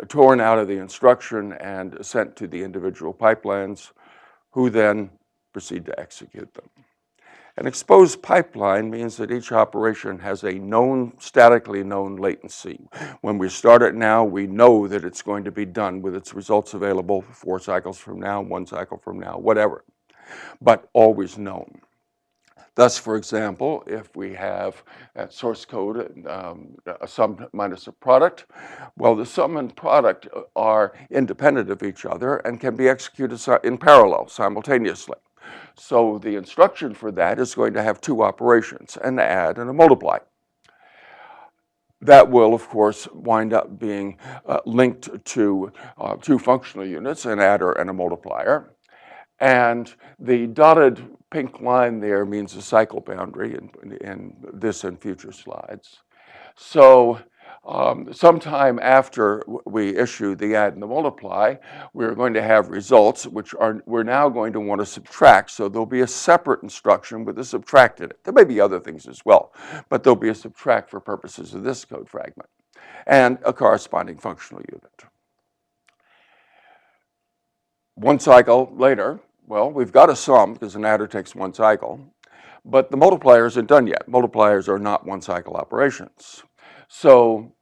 torn out of the instruction and sent to the individual pipelines, who then proceed to execute them. An exposed pipeline means that each operation has a statically known latency. When we start it now, we know that it's going to be done with its results available 4 cycles from now, 1 cycle from now, whatever, but always known. Thus, for example, if we have at source code a sum minus a product, well, the sum and product are independent of each other and can be executed in parallel, simultaneously. So the instruction for that is going to have 2 operations, an add and a multiply. That will, of course, wind up being linked to 2 functional units, an adder and a multiplier. And the dotted pink line there means a cycle boundary in this and future slides. So sometime after we issue the add and the multiply, we're going to have results which we're now going to want to subtract. So there'll be a separate instruction with a subtract in it. There may be other things as well, but there'll be a subtract for purposes of this code fragment and a corresponding functional unit. 1 cycle later, well, we've got a sum because an adder takes 1 cycle, but the multiplier isn't done yet. Multipliers are not 1 cycle operations. So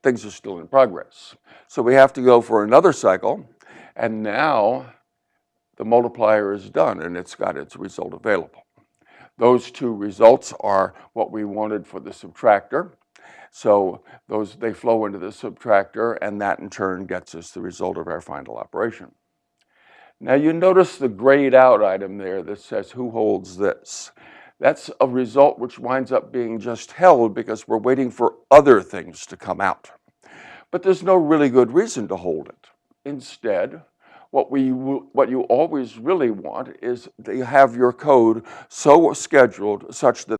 things are still in progress. So we have to go for another cycle, and now the multiplier is done and it's got its result available. Those 2 results are what we wanted for the subtractor. So they flow into the subtractor, and that in turn gets us the result of our final operation. Now you notice the grayed out item there that says who holds this. That's a result which winds up being just held because we're waiting for other things to come out. But there's no really good reason to hold it. Instead, what you always really want is to have your code so scheduled such that